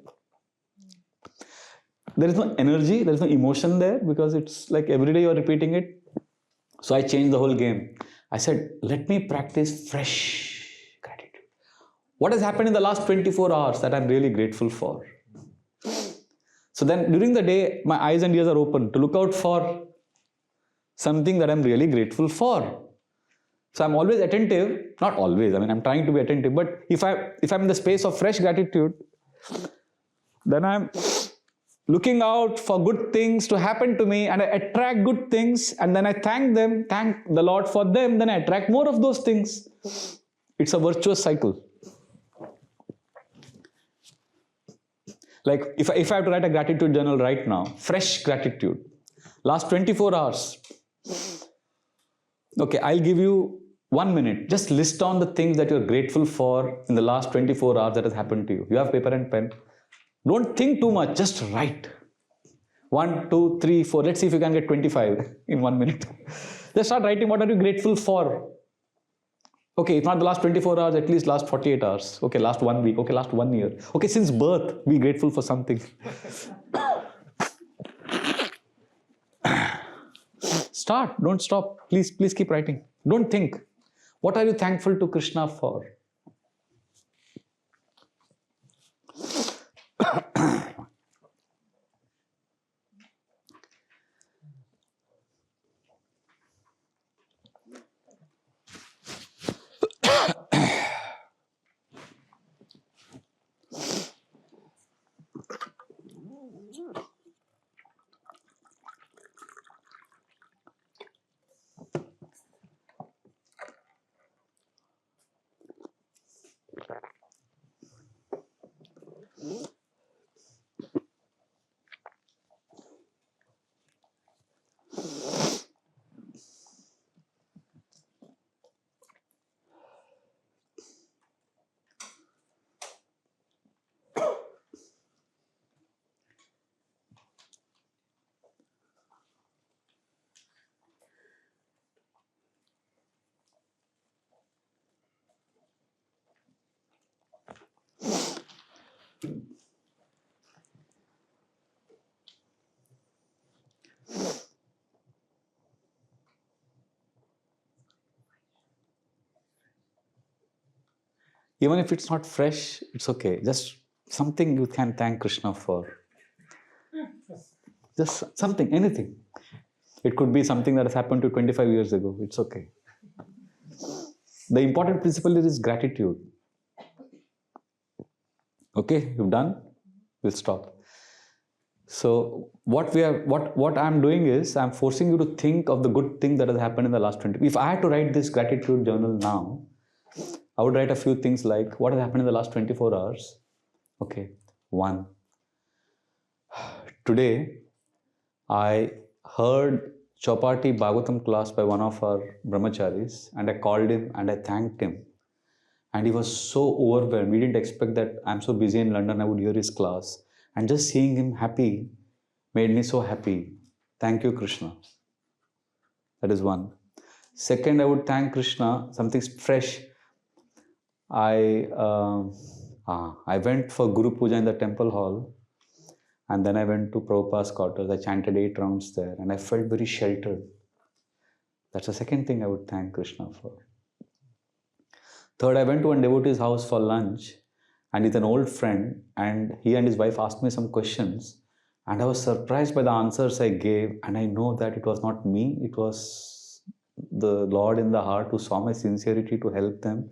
[SPEAKER 1] there is no energy, there is no emotion there, because it's like every day you're repeating it. So I changed the whole game. I said, let me practice fresh gratitude. What has happened in the last 24 hours that I'm really grateful for? So then during the day, my eyes and ears are open to look out for something that I'm really grateful for. So I'm always attentive, not always, I mean, I'm trying to be attentive, but if I'm in the space of fresh gratitude, then I'm looking out for good things to happen to me, and I attract good things, and then I thank the Lord for them, then I attract more of those things. It's a virtuous cycle. Like if I have to write a gratitude journal right now, fresh gratitude, last 24 hours. Okay, I'll give you 1 minute. Just list down the things that you're grateful for in the last 24 hours that has happened to you. You have paper and pen. Don't think too much, just write. 1, 2, 3, 4. Let's see if you can get 25 in 1 minute. Just start writing what are you grateful for. Okay, if not the last 24 hours, at least last 48 hours. Okay, last 1 week. Okay, last 1 year. Okay, since birth, be grateful for something. Start, don't stop. Please keep writing. Don't think. What are you thankful to Krishna for? Even if it's not fresh, it's okay. Just something you can thank Krishna for. Just something, anything. It could be something that has happened to 25 years ago. It's okay. The important principle is gratitude. Okay, you've done? We'll stop. So what I'm doing is I'm forcing you to think of the good thing that has happened in the last 20. If I had to write this gratitude journal now, I would write a few things like what has happened in the last 24 hours. Okay, 1. Today, I heard Chopati Bhagavatam class by one of our brahmacharis, and I called him and I thanked him. And he was so overwhelmed. We didn't expect that I'm so busy in London, I would hear his class. And just seeing him happy made me so happy. Thank you, Krishna. That is 1. Second, I would thank Krishna, something fresh. I went for Guru Puja in the temple hall, and then I went to Prabhupada's quarters. I chanted 8 rounds there, and I felt very sheltered. That's the second thing I would thank Krishna for. Third, I went to one devotee's house for lunch, and with an old friend, and he and his wife asked me some questions, and I was surprised by the answers I gave, and I know that it was not me, it was the Lord in the heart who saw my sincerity to help them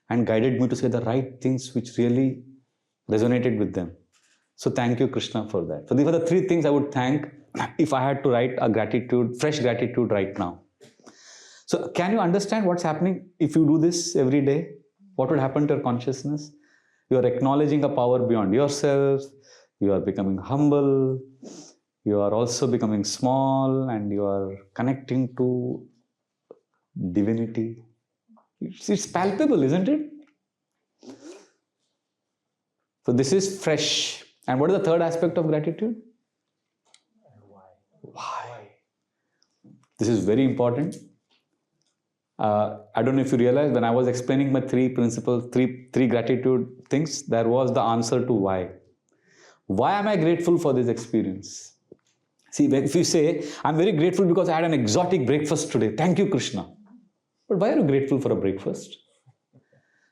[SPEAKER 1] and guided me to say the right things which really resonated with them. So thank you, Krishna, for that. So these are the 3 things I would thank if I had to write a gratitude, fresh gratitude right now. So can you understand what's happening if you do this every day? What would happen to your consciousness? You are acknowledging a power beyond yourself. You are becoming humble. You are also becoming small, and you are connecting to divinity. It's palpable, isn't it? So this is fresh. And what is the third aspect of gratitude? Why? This is very important. I don't know if you realize, when I was explaining my 3 principles, three gratitude things, there was the answer to why. Why am I grateful for this experience? See, if you say, I'm very grateful because I had an exotic breakfast today. Thank you, Krishna. But why are you grateful for a breakfast?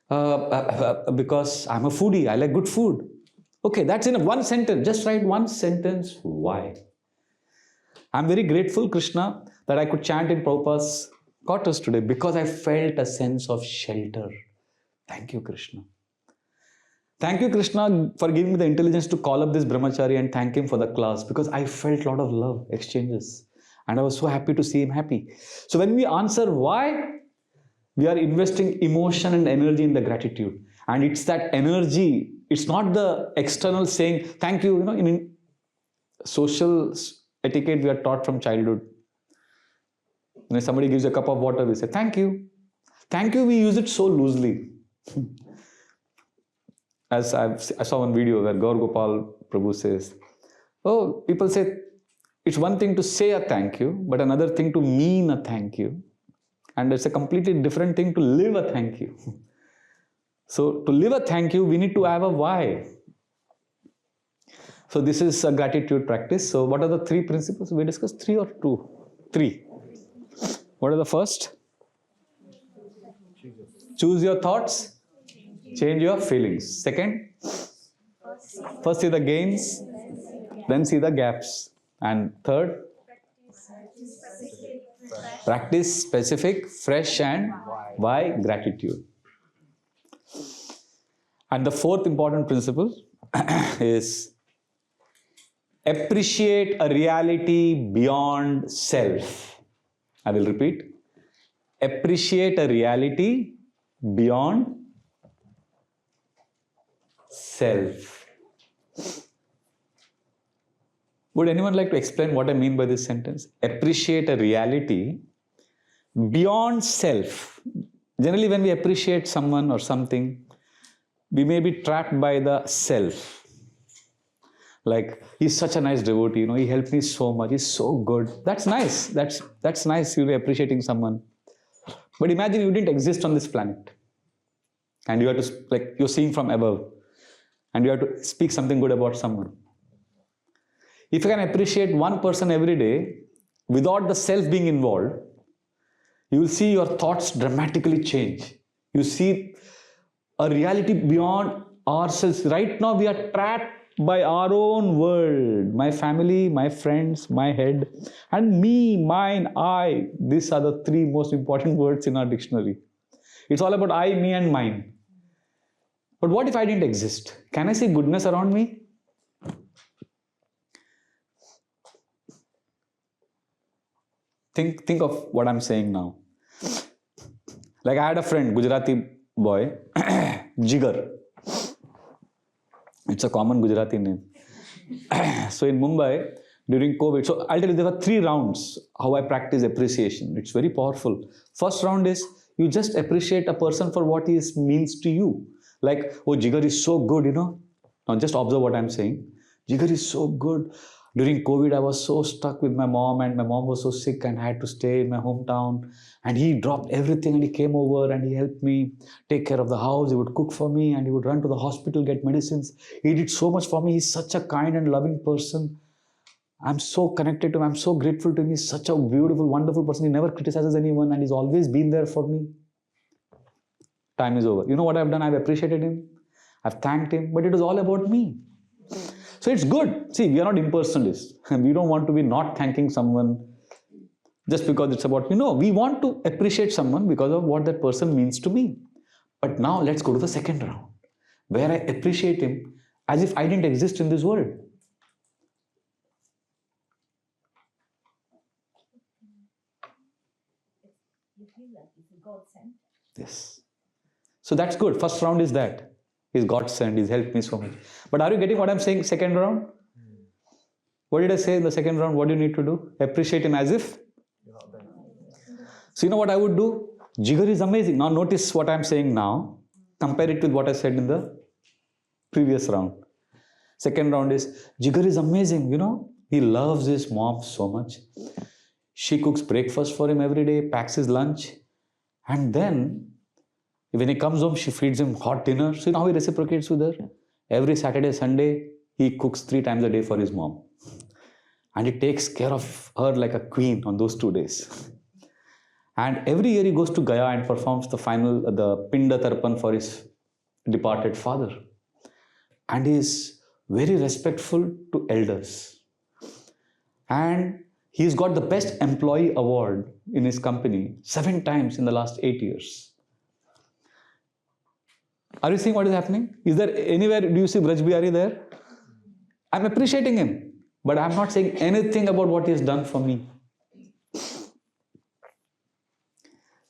[SPEAKER 1] Because I'm a foodie. I like good food. Okay, that's in one sentence. Just write one sentence. Why? I'm very grateful, Krishna, that I could chant in Prabhupada's quarters today because I felt a sense of shelter. Thank you, Krishna. Thank you, Krishna, for giving me the intelligence to call up this brahmachari and thank him for the class, because I felt a lot of love exchanges and I was so happy to see him happy. So when we answer why, we are investing emotion and energy in the gratitude. And it's that energy, it's not the external saying thank you. You know, in social etiquette, we are taught from childhood. When somebody gives you a cup of water, we say thank you. Thank you, we use it so loosely. As I saw one video where Gaur Gopal Prabhu says, oh, people say it's one thing to say a thank you, but another thing to mean a thank you. And it's a completely different thing to live a thank you. So to live a thank you, we need to have a why. So this is a gratitude practice. So what are the 3 principles? We discussed 3 or 2? 3. What are the first? Choose your thoughts. Change your feelings. Second, first see the gains, then see the gaps. And third, practice specific, fresh and why gratitude. And the 4th important principle is appreciate a reality beyond self. I will repeat. Appreciate a reality beyond self. Would anyone like to explain what I mean by this sentence? Appreciate a reality beyond self. Generally, when we appreciate someone or something, we may be trapped by the self. Like, he's such a nice devotee, you know, he helped me so much, he's so good. That's nice. That's nice, you're appreciating someone. But imagine you didn't exist on this planet. And you have to, like, you're seeing from above. And you have to speak something good about someone. If you can appreciate one person every day without the self being involved, you will see your thoughts dramatically change. You see a reality beyond ourselves. Right now we are trapped by our own world. My family, my friends, my head, and me, mine, I. These are the 3 most important words in our dictionary. It's all about I, me, and mine. But what if I didn't exist? Can I see goodness around me? Think of what I'm saying now. Like, I had a friend, Gujarati boy, Jigar. It's a common Gujarati name. So in Mumbai, during COVID, so I'll tell you, there were 3 rounds how I practice appreciation. It's very powerful. First round is you just appreciate a person for what he means to you. Like, oh, Jigar is so good, you know. Now just observe what I'm saying. Jigar is so good. During COVID, I was so stuck with my mom, and my mom was so sick and I had to stay in my hometown. And he dropped everything and he came over and he helped me take care of the house. He would cook for me and he would run to the hospital, get medicines. He did so much for me. He's such a kind and loving person. I'm so connected to him. I'm so grateful to him. He's such a beautiful, wonderful person. He never criticizes anyone and he's always been there for me. Time is over. You know what I've done? I've appreciated him. I've thanked him, but it was all about me. So it's good. See, we are not impersonalists. We don't want to be not thanking someone just because it's about, we want to appreciate someone because of what that person means to me. But now let's go to the second round, where I appreciate him as if I didn't exist in this world.
[SPEAKER 3] You feel like it's a God sent.
[SPEAKER 1] Yes. So that's good. First round is that. He's God sent. He's helped me so much. But are you getting what I'm saying? Second round? What did I say in the second round? What do you need to do? Appreciate him as if? So you know what I would do? Jigar is amazing. Now notice what I'm saying now. Compare it with what I said in the previous round. Second round is, Jigar is amazing. He loves his mom so much. She cooks breakfast for him every day, packs his lunch. And then when he comes home, she feeds him hot dinner. So you know how he reciprocates with her? Every Saturday, Sunday, he cooks 3 times a day for his mom. And he takes care of her like a queen on those 2 days. And every year he goes to Gaya and performs the Pinda Tarpan for his departed father. And he is very respectful to elders. And he's got the best employee award in his company 7 times in the last 8 years. Are you seeing what is happening? Is there anywhere, do you see Vraja Bihari there? I'm appreciating him, but I'm not saying anything about what he has done for me.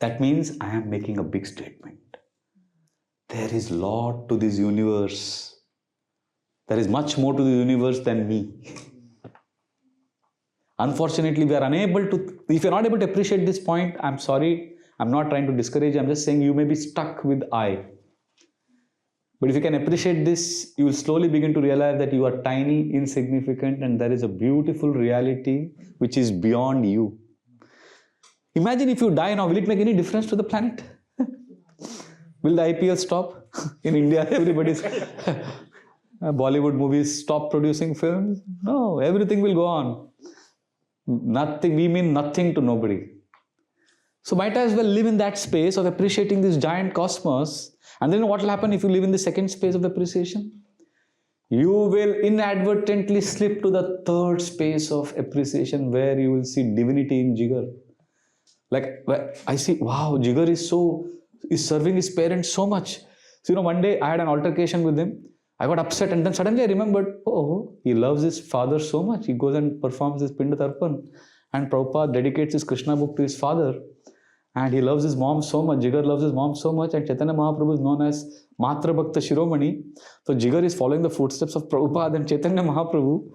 [SPEAKER 1] That means I am making a big statement. There is a lot to this universe. There is much more to the universe than me. Unfortunately, we are unable to, if you're not able to appreciate this point, I'm sorry, I'm not trying to discourage you, I'm just saying you may be stuck with I. But if you can appreciate this, you will slowly begin to realize that you are tiny, insignificant, and there is a beautiful reality which is beyond you. Imagine if you die now, will it make any difference to the planet? Will the IPL stop? In India, everybody's Bollywood movies stop producing films? No, everything will go on. Nothing, we mean nothing to nobody. So might as well live in that space of appreciating this giant cosmos. And then what will happen if you live in the second space of appreciation? You will inadvertently slip to the third space of appreciation where you will see divinity in Jigar. Like I see, wow, Jigar is serving his parents so much. So one day I had an altercation with him. I got upset and then suddenly I remembered, oh, he loves his father so much. He goes and performs his Pinda Tarpan. And Prabhupada dedicates his Krishna book to his father. And he loves his mom so much. Jigar loves his mom so much. And Chaitanya Mahaprabhu is known as Matra Bhakta Shiromani. So Jigar is following the footsteps of Prabhupada and Chaitanya Mahaprabhu.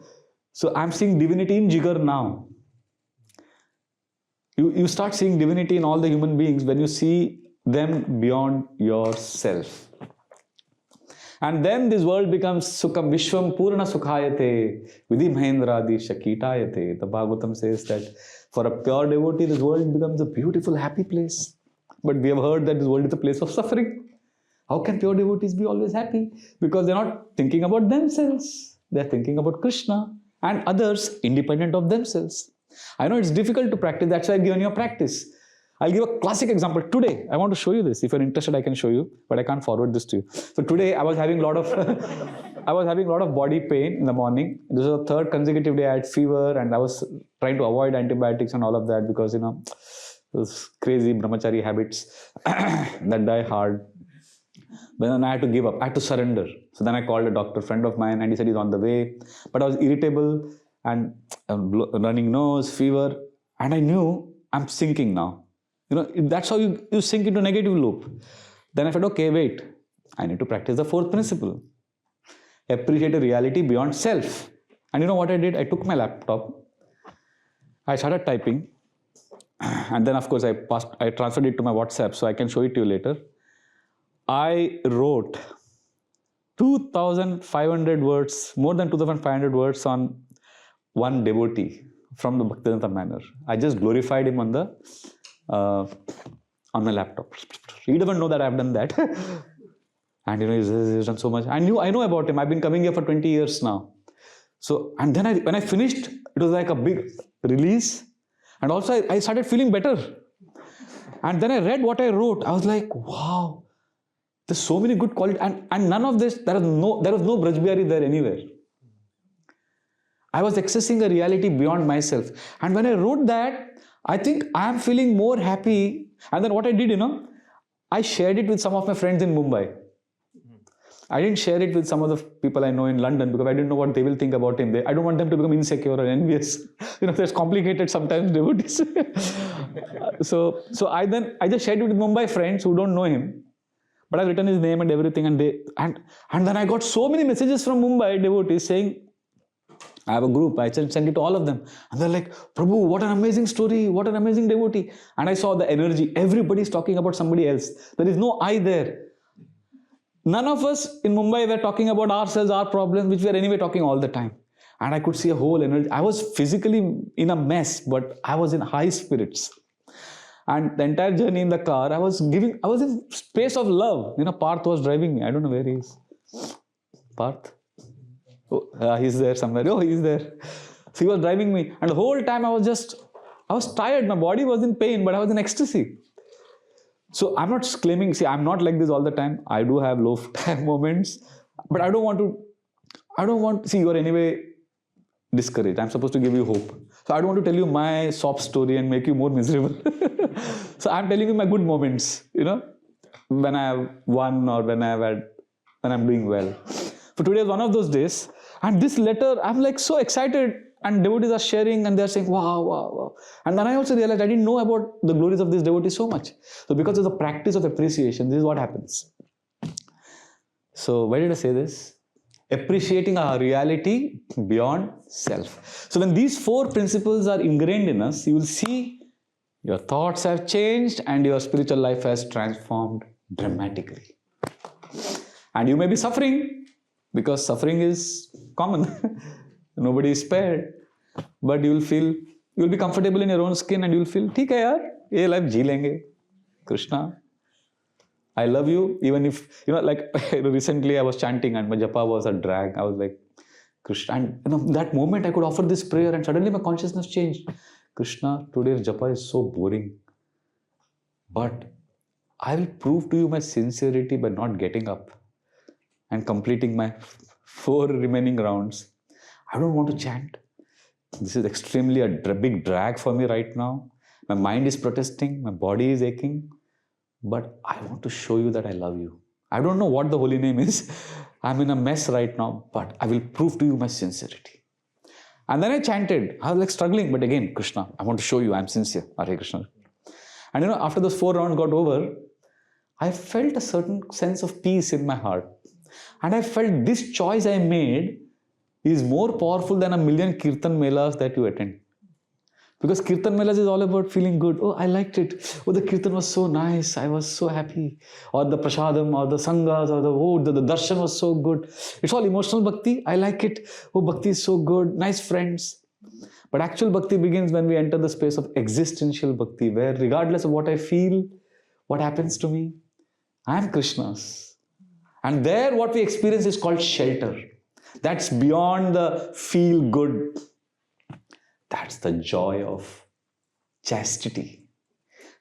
[SPEAKER 1] So I'm seeing divinity in Jigar now. You start seeing divinity in all the human beings when you see them beyond yourself. And then this world becomes Sukham Vishwam Purna Sukhayate Vidhi Mahendradi Shakitayate. The Bhagavatam says that for a pure devotee, this world becomes a beautiful, happy place. But we have heard that this world is a place of suffering. How can pure devotees be always happy? Because they're not thinking about themselves. They're thinking about Krishna and others independent of themselves. I know it's difficult to practice. That's why I've given you a practice. I'll give a classic example. Today, I want to show you this. If you're interested, I can show you, but I can't forward this to you. So today, I was having a lot of body pain in the morning. This was the 3rd consecutive day I had fever, and I was trying to avoid antibiotics and all of that because, those crazy brahmachari habits that die hard. But then I had to give up. I had to surrender. So then I called a doctor friend of mine, and he said he's on the way. But I was irritable and running nose, fever, and I knew I'm sinking now. That's how you sink into a negative loop. Then I said, okay, wait. I need to practice the 4th principle. Appreciate a reality beyond self. And you know what I did? I took my laptop. I started typing. And then, of course, I transferred it to my WhatsApp so I can show it to you later. I wrote 2,500 words, more than 2,500 words on one devotee from the Bhaktivedanta manor. I just glorified him on my laptop. He doesn't know that I've done that. And he's done so much. I know about him. I've been coming here for 20 years now. So, and then when I finished, it was like a big release. And also I started feeling better. And then I read what I wrote. I was like, wow, there's so many good qualities. And none of this, there was no Vraja Bihari there anywhere. I was accessing a reality beyond myself. And when I wrote that, I think I am feeling more happy. And then what I did, I shared it with some of my friends in Mumbai. I didn't share it with some of the people I know in London because I didn't know what they will think about him. I don't want them to become insecure or envious. That's complicated sometimes, devotees. So I just shared it with Mumbai friends who don't know him. But I've written his name and everything, and then I got so many messages from Mumbai devotees saying, I have a group, I sent it to all of them. And they're like, Prabhu, what an amazing story, what an amazing devotee. And I saw the energy. Everybody's talking about somebody else. There is no I there. None of us in Mumbai were talking about ourselves, our problems, which we are anyway talking all the time. And I could see a whole energy. I was physically in a mess, but I was in high spirits. And the entire journey in the car, I was in space of love. Parth was driving me. I don't know where he is. Parth? Oh, he's there somewhere. Oh, he's there. So he was driving me. And the whole time I was tired. My body was in pain, but I was in ecstasy. So I'm not claiming, I'm not like this all the time. I do have low time moments, but I don't want to, you are anyway discouraged. I'm supposed to give you hope. So I don't want to tell you my sob story and make you more miserable. So I'm telling you my good moments, when I have won or when I'm doing well. So today is one of those days. And this letter, I'm like so excited. And devotees are sharing and they're saying, wow, wow, wow. And then I also realized I didn't know about the glories of this devotee so much. So because of the practice of appreciation, this is what happens. So why did I say this? Appreciating our reality beyond self. So when these four principles are ingrained in us, you will see your thoughts have changed and your spiritual life has transformed dramatically. And you may be suffering because suffering is common. Nobody is spared, but you'll be comfortable in your own skin and you'll feel, ठीक है यार, ये life जी लेंगे, Krishna. I love you, even if, recently I was chanting and my japa was a drag. I was like, Krishna, and that moment I could offer this prayer and suddenly my consciousness changed. Krishna, today's japa is so boring, but I will prove to you my sincerity by not getting up and completing my 4 remaining rounds. I don't want to chant. This is extremely a big drag for me right now. My mind is protesting, my body is aching, but I want to show you that I love you. I don't know what the holy name is. I'm in a mess right now, but I will prove to you my sincerity. And then I chanted. I was like struggling, but again, Krishna, I want to show you I'm sincere. Hare Krishna. And after those 4 rounds got over, I felt a certain sense of peace in my heart. And I felt this choice I made is more powerful than a million kirtan melas that you attend. Because kirtan melas is all about feeling good. Oh, I liked it. Oh, the kirtan was so nice. I was so happy. Or the prasadam, or the sanghas, or the darshan was so good. It's all emotional bhakti. I like it. Oh, bhakti is so good. Nice friends. But actual bhakti begins when we enter the space of existential bhakti, where regardless of what I feel, what happens to me, I am Krishna's. And there what we experience is called shelter. That's beyond the feel good. That's the joy of chastity.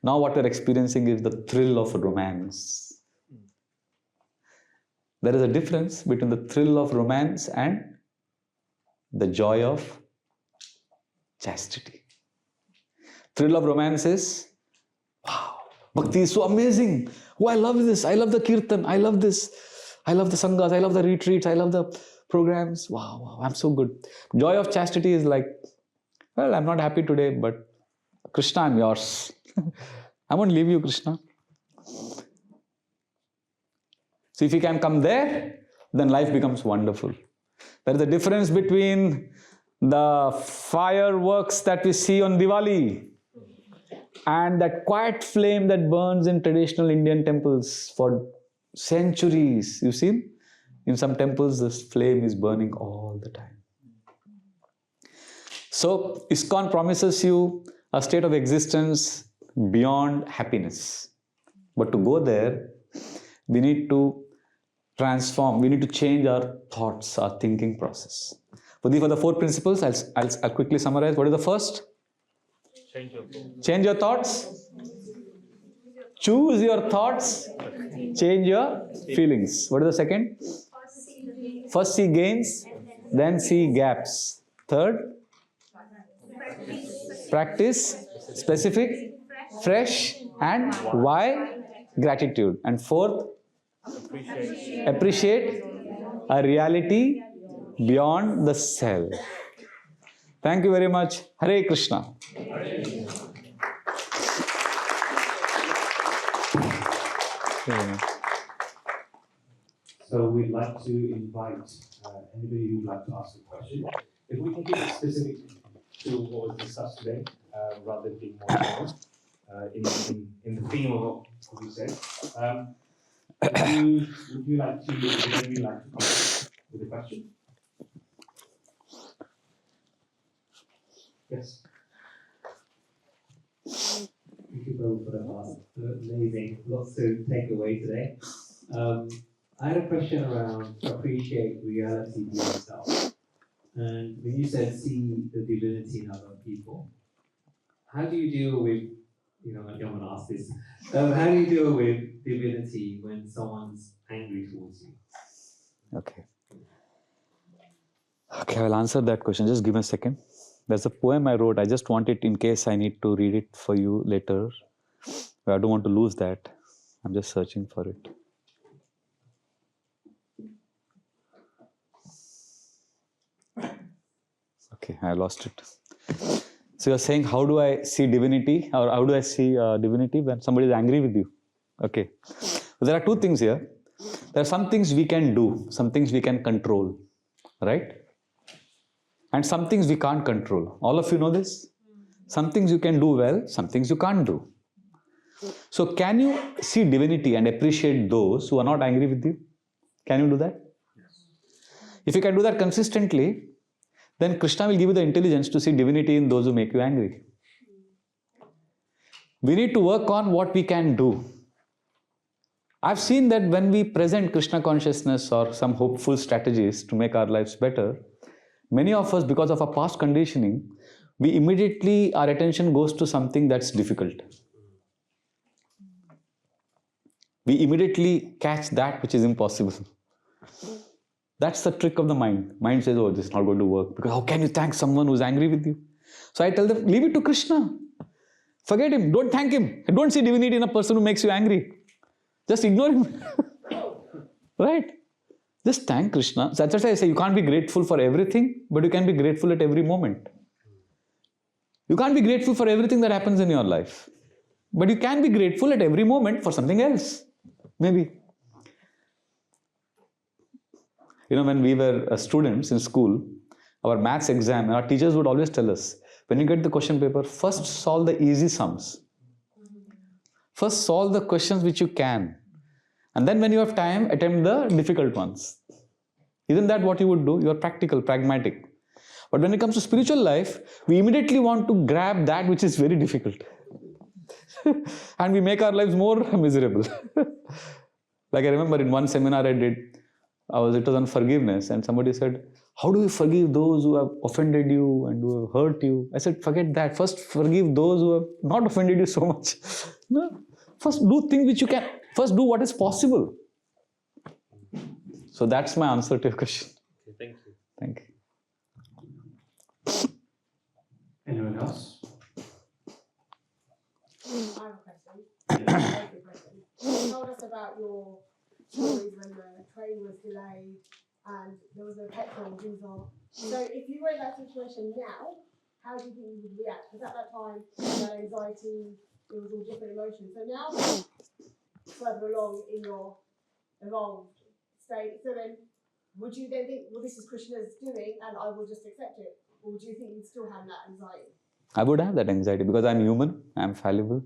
[SPEAKER 1] Now what we're experiencing is the thrill of romance. There is a difference between the thrill of romance and the joy of chastity. Thrill of romance is, wow, bhakti is so amazing. Oh, I love this. I love the kirtan. I love this. I love the sanghas. I love the retreats. I love the programs. Wow, I'm so good. Joy of chastity is like, well, I'm not happy today, but Krishna, I'm yours. I won't leave you, Krishna. So if you can come there, then life becomes wonderful. There is a difference between the fireworks that we see on Diwali and that quiet flame that burns in traditional Indian temples for centuries. You've seen? In some temples, this flame is burning all the time. So, ISKCON promises you a state of existence beyond happiness. But to go there, we need to transform, we need to change our thoughts, our thinking process. So these are the 4 principles. I'll quickly summarize. What is the first?
[SPEAKER 2] Change your thoughts.
[SPEAKER 1] Change your thoughts. Choose your thoughts. Change your feelings. What is the second? First see gains, then see gaps. Third, practice specific, fresh, and why gratitude. And fourth, appreciate a reality beyond the self. Thank you very much. Hare Krishna.
[SPEAKER 4] So we'd like to invite anybody who'd like to ask a question. If we can keep it specific to what was discussed today, rather than being more general, in the theme of what we said. Would you like to, would anybody like to come with a question? Yes.
[SPEAKER 5] Thank you both for that. Amazing. Lots to take away today. I had a question around appreciate reality for yourself. And when you said see the divinity in other people, how do you deal with, I don't want to ask this, how do you deal with divinity when someone's angry towards you?
[SPEAKER 1] Okay, I'll answer that question. Just give me a second. There's a poem I wrote. I just want it in case I need to read it for you later. But I don't want to lose that. I'm just searching for it. Okay, I lost it. So you're saying, how do I see divinity? Or how do I see divinity when somebody is angry with you? Okay. So there are 2 things here. There are some things we can do, some things we can control, right? And some things we can't control. All of you know this? Some things you can do well, some things you can't do. So can you see divinity and appreciate those who are not angry with you? Can you do that? Yes. If you can do that consistently, then Krishna will give you the intelligence to see divinity in those who make you angry. We need to work on what we can do. I've seen that when we present Krishna consciousness or some hopeful strategies to make our lives better, many of us, because of our past conditioning, our attention goes to something that's difficult. We immediately catch that which is impossible. That's the trick of the mind. Mind says, oh, this is not going to work. Because how can you thank someone who's angry with you? So I tell them, leave it to Krishna. Forget him. Don't thank him. Don't see divinity in a person who makes you angry. Just ignore him. Right? Just thank Krishna. So that's why I say you can't be grateful for everything, but you can be grateful at every moment. You can't be grateful for everything that happens in your life. But you can be grateful at every moment for something else. Maybe. When we were students in school, our maths exam, our teachers would always tell us, when you get the question paper, first solve the easy sums. First solve the questions which you can. And then when you have time, attempt the difficult ones. Isn't that what you would do? You are practical, pragmatic. But when it comes to spiritual life, we immediately want to grab that which is very difficult. And we make our lives more miserable. Like I remember in one seminar I did, it was on forgiveness, and somebody said, how do you forgive those who have offended you and who have hurt you? I said, forget that. First forgive those who have not offended you so much. No. First do things which you can. First do what is possible. So that's my answer to your question.
[SPEAKER 4] Okay, thank you.
[SPEAKER 1] Thank you.
[SPEAKER 4] Anyone else?
[SPEAKER 6] I have a question. You told us about your stories when the train was delayed and there was no petrol and things on. So if you were in that situation now, how do you think you would react? Because at that time, you had anxiety, there was all different emotions. So now, further along in your evolved state, so then would you then think, well, this is Krishna's doing and I will just accept it? Or do you think you'd still have that anxiety?
[SPEAKER 1] I would have that anxiety because I'm human, I'm fallible.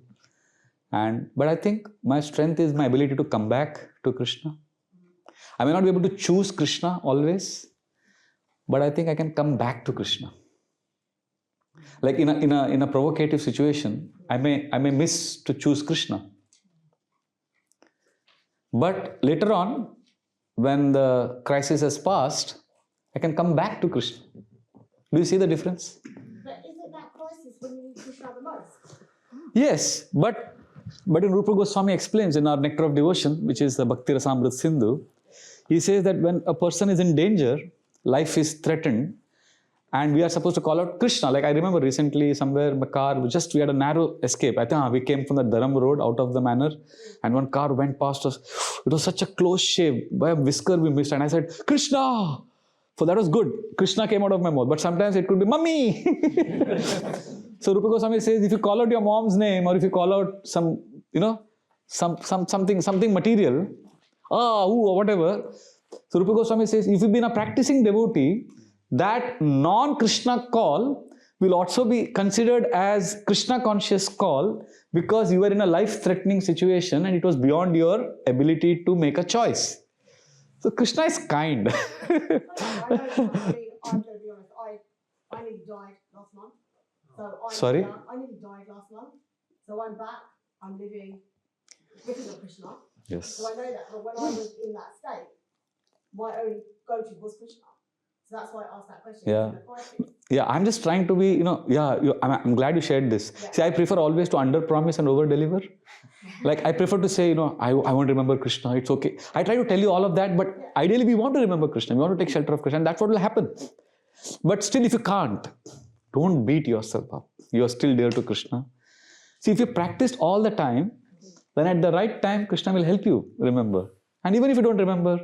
[SPEAKER 1] But I think my strength is my ability to come back to Krishna. I may not be able to choose Krishna always, but I think I can come back to Krishna. Like in a provocative situation, I may miss to choose Krishna. But later on, when the crisis has passed, I can come back to Krishna. Do you see the difference?
[SPEAKER 6] But isn't that crisis when you need Krishna the most?
[SPEAKER 1] Yes, but in Rupa Goswami explains in our Nectar of Devotion, which is the Bhakti Rasamrita Sindhu, he says that when a person is in danger, life is threatened, and we are supposed to call out Krishna. Like I remember recently somewhere in the car, we had a narrow escape. I think we came from the Dharam road out of the manor, and one car went past us. It was such a close shave. By a whisker we missed, and I said, Krishna! So that was good. Krishna came out of my mouth. But sometimes it could be, Mummy! So Rupa Goswami says, if you call out your mom's name, or if you call out some, something material, or whatever. So Rupa Goswami says, if you've been a practicing devotee, that non-Krishna call will also be considered as Krishna conscious call, because you were in a life-threatening situation and it was beyond your ability to make a choice. So Krishna is kind.
[SPEAKER 6] I'm going to be honest, I nearly died last month. So
[SPEAKER 1] Sorry?
[SPEAKER 6] I nearly died last month. So I'm back, I'm living because of Krishna.
[SPEAKER 1] Yes.
[SPEAKER 6] So I know that, but when I was in that state, my only go-to was Krishna. So that's why I asked that question.
[SPEAKER 1] Yeah. Yeah, I'm just trying to be, I'm glad you shared this.
[SPEAKER 6] Yeah.
[SPEAKER 1] See, I prefer always to under-promise and over-deliver. Like, I prefer to say, I want to remember Krishna, it's okay. I try to tell you all of that, but ideally we want to remember Krishna, we want to take shelter of Krishna, and that's what will happen. But still, if you can't, don't beat yourself up. You are still dear to Krishna. See, if you practiced all the time, then at the right time, Krishna will help you remember. And even if you don't remember,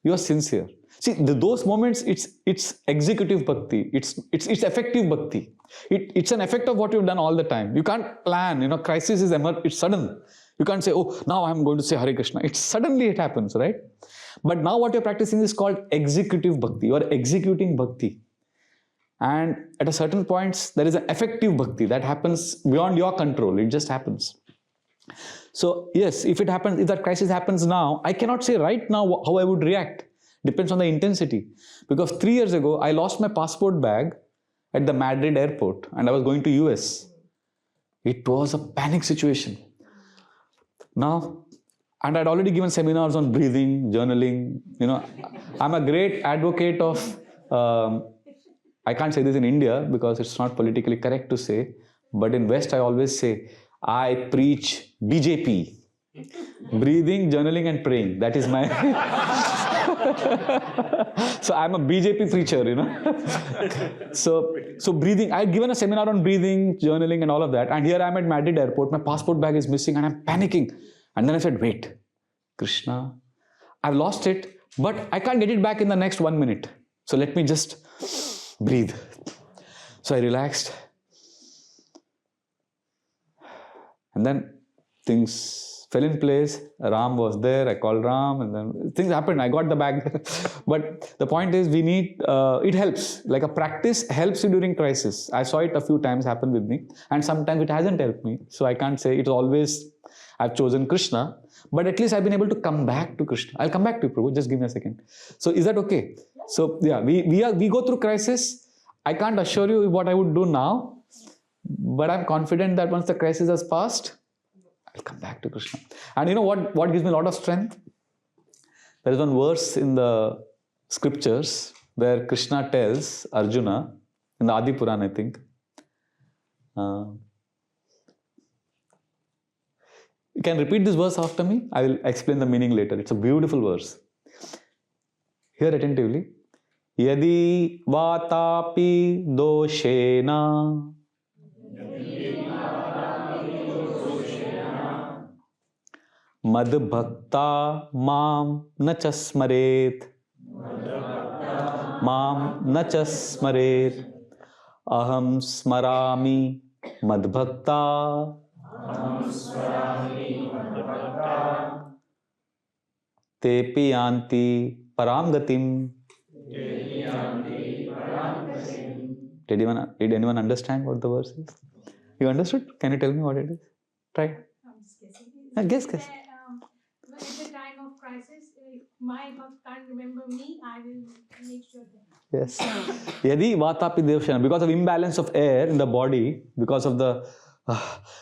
[SPEAKER 1] you are sincere. See, those moments, it's executive bhakti. It's effective bhakti. It's an effect of what you've done all the time. You can't plan. Crisis is it's sudden. You can't say, oh, now I'm going to say Hare Krishna. Suddenly it happens, right? But now what you're practicing is called executive bhakti. You are executing bhakti. And at a certain points, there is an effective bhakti that happens beyond your control. It just happens. So yes, if that crisis happens now, I cannot say right now how I would react. Depends on the intensity. Because 3 years ago, I lost my passport bag at the Madrid airport and I was going to US. It was a panic situation. Now, and I'd already given seminars on breathing, journaling. I'm a great advocate of, I can't say this in India because it's not politically correct to say, but in West I always say, I preach BJP. Breathing, journaling and praying. That is my... So I'm a BJP preacher, So breathing, I had given a seminar on breathing, journaling and all of that. And here I am at Madrid airport, my passport bag is missing and I'm panicking. And then I said, wait, Krishna, I've lost it, but I can't get it back in the next 1 minute. So let me just breathe. So I relaxed. And then things fell in place. Ram was there. I called Ram, and then things happened. I got the bag. But the point is, we need, it helps. Like a practice helps you during crisis. I saw it a few times happen with me, and sometimes it hasn't helped me. So I can't say it's always, I've chosen Krishna, but at least I've been able to come back to Krishna. I'll come back to you, Prabhu. Just give me a second. So is that okay? So yeah, we go through crisis. I can't assure you what I would do now, but I'm confident that once the crisis has passed, I'll come back to Krishna. And you know what gives me a lot of strength? There is one verse in the scriptures where Krishna tells Arjuna, in the Adi Purana, I think. You can repeat this verse after me. I will explain the meaning later. It's a beautiful verse. Hear attentively. Yadi vatapi doshena mad bhakta mam nachasmaret aham smarami mad bhakta tepi yanti param gatim. Did anyone understand what the verse is? You understood? Can you tell me what it is? Try.
[SPEAKER 7] I'm just guessing.
[SPEAKER 1] Guess.
[SPEAKER 7] That, at the time of crisis, my bhakt can't remember me, I will make sure that.
[SPEAKER 1] Yes. Yadi vatapi devshana, because of imbalance of air in the body, because of the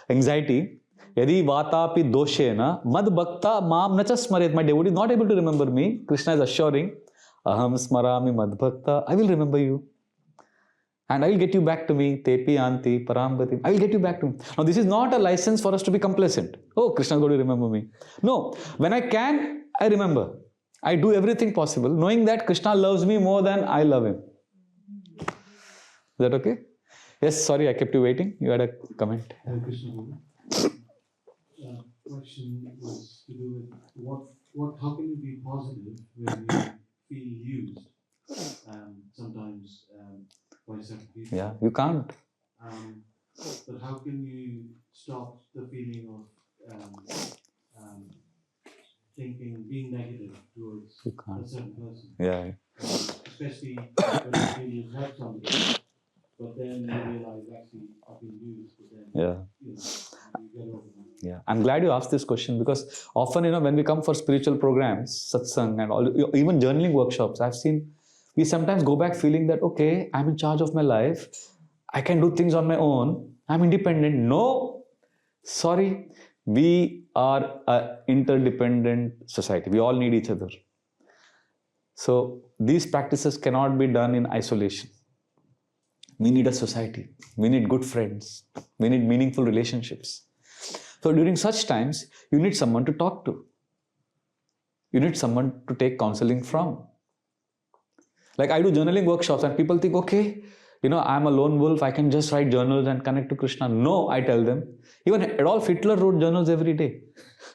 [SPEAKER 1] anxiety, yadi vatapi doshena, mad bhakta mam nacha smaret. My devotee is not able to remember me. Krishna is assuring, aham smarami mad bhakta, I will remember you. And I will get you back to me. Tepi anti parambati. I will get you back to me. Now, this is not a license for us to be complacent. Oh, Krishna is going to remember me. No. When I can, I remember. I do everything possible, knowing that Krishna loves me more than I love him. Is that okay? Yes, sorry, I kept you waiting. You had a comment.
[SPEAKER 5] Hare Krishna. Question was to do with how can you be positive when you feel used sometimes by certain people?
[SPEAKER 1] Yeah, you can't.
[SPEAKER 5] But how can you stop the feeling of being negative towards
[SPEAKER 1] You can't.
[SPEAKER 5] a certain person?
[SPEAKER 1] Yeah.
[SPEAKER 5] Especially when maybe you've helped somebody, but then you realize actually I've been used, but then
[SPEAKER 1] Yeah.
[SPEAKER 5] you get over that.
[SPEAKER 1] Yeah, I'm glad you asked this question because often, when we come for spiritual programs, satsang and all, even journaling workshops, I've seen we sometimes go back feeling that, okay, I'm in charge of my life. I can do things on my own. I'm independent. No, sorry. We are an interdependent society. We all need each other. So these practices cannot be done in isolation. We need a society. We need good friends. We need meaningful relationships. So during such times, you need someone to talk to. You need someone to take counseling from. Like I do journaling workshops and people think, okay, I'm a lone wolf. I can just write journals and connect to Krishna. No, I tell them. Even Adolf Hitler wrote journals every day.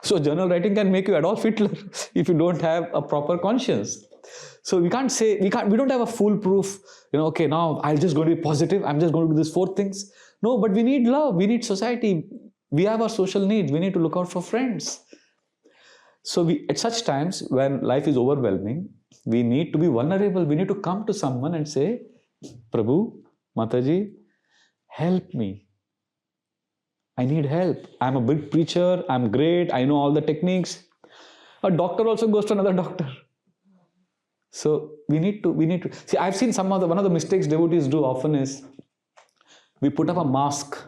[SPEAKER 1] So journal writing can make you Adolf Hitler if you don't have a proper conscience. So we don't have a foolproof, okay, now I'm just going to be positive. I'm just going to do these 4 things. No, but we need love. We need society. We have our social needs. We need to look out for friends. So at such times when life is overwhelming, we need to be vulnerable. We need to come to someone and say, Prabhu, Mataji, help me. I need help. I'm a big preacher. I'm great. I know all the techniques. A doctor also goes to another doctor. So we need to see. I've seen one of the mistakes devotees do often is we put up a mask.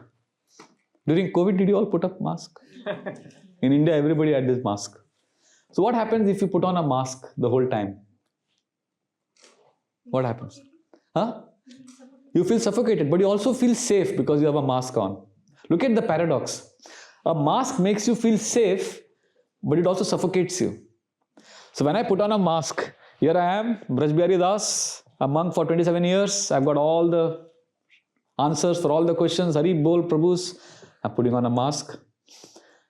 [SPEAKER 1] During COVID, did you all put up mask? In India, everybody had this mask. So what happens if you put on a mask the whole time? What happens? You feel suffocated, but you also feel safe because you have a mask on. Look at the paradox. A mask makes you feel safe, but it also suffocates you. So when I put on a mask, here I am, Vraja Bihari Das, a monk for 27 years. I've got all the answers for all the questions. Hari Bol Prabhus. I'm putting on a mask.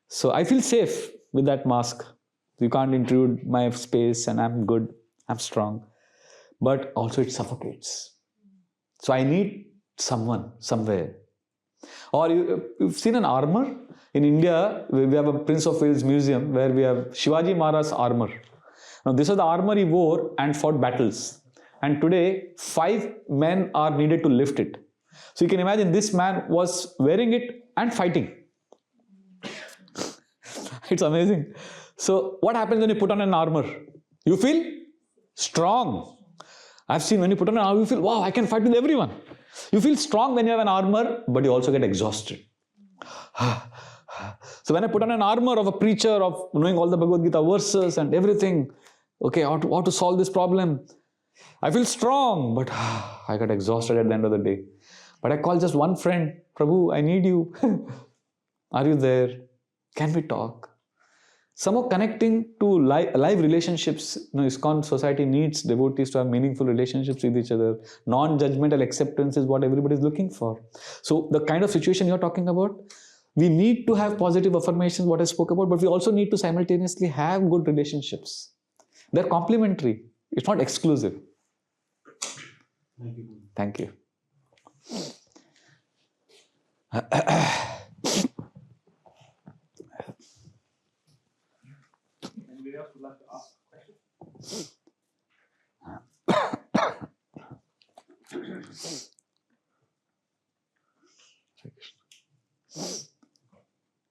[SPEAKER 1] So I feel safe with that mask. You can't intrude my space and I'm good. I'm strong. But also it suffocates. So I need someone, somewhere. Or you've seen an armor? In India, we have a Prince of Wales museum where we have Shivaji Maharaj's armor. Now this is the armor he wore and fought battles. And today, 5 men are needed to lift it. So you can imagine this man was wearing it and fighting. It's amazing. So what happens when you put on an armor? You feel strong. I've seen when you put on an armor, you feel, wow, I can fight with everyone. You feel strong when you have an armor, but you also get exhausted. So when I put on an armor of a preacher, of knowing all the Bhagavad Gita verses and everything, okay, how to solve this problem, I feel strong, but I got exhausted at the end of the day. But I call just one friend, Prabhu, I need you. Are you there? Can we talk? Somehow connecting to live relationships. ISKCON society needs devotees to have meaningful relationships with each other. Non-judgmental acceptance is what everybody is looking for. So the kind of situation you're talking about, we need to have positive affirmations, what I spoke about, but we also need to simultaneously have good relationships. They're complementary. It's not exclusive.
[SPEAKER 5] Thank you.
[SPEAKER 1] Thank you.
[SPEAKER 2] Anybody else would like to ask a question?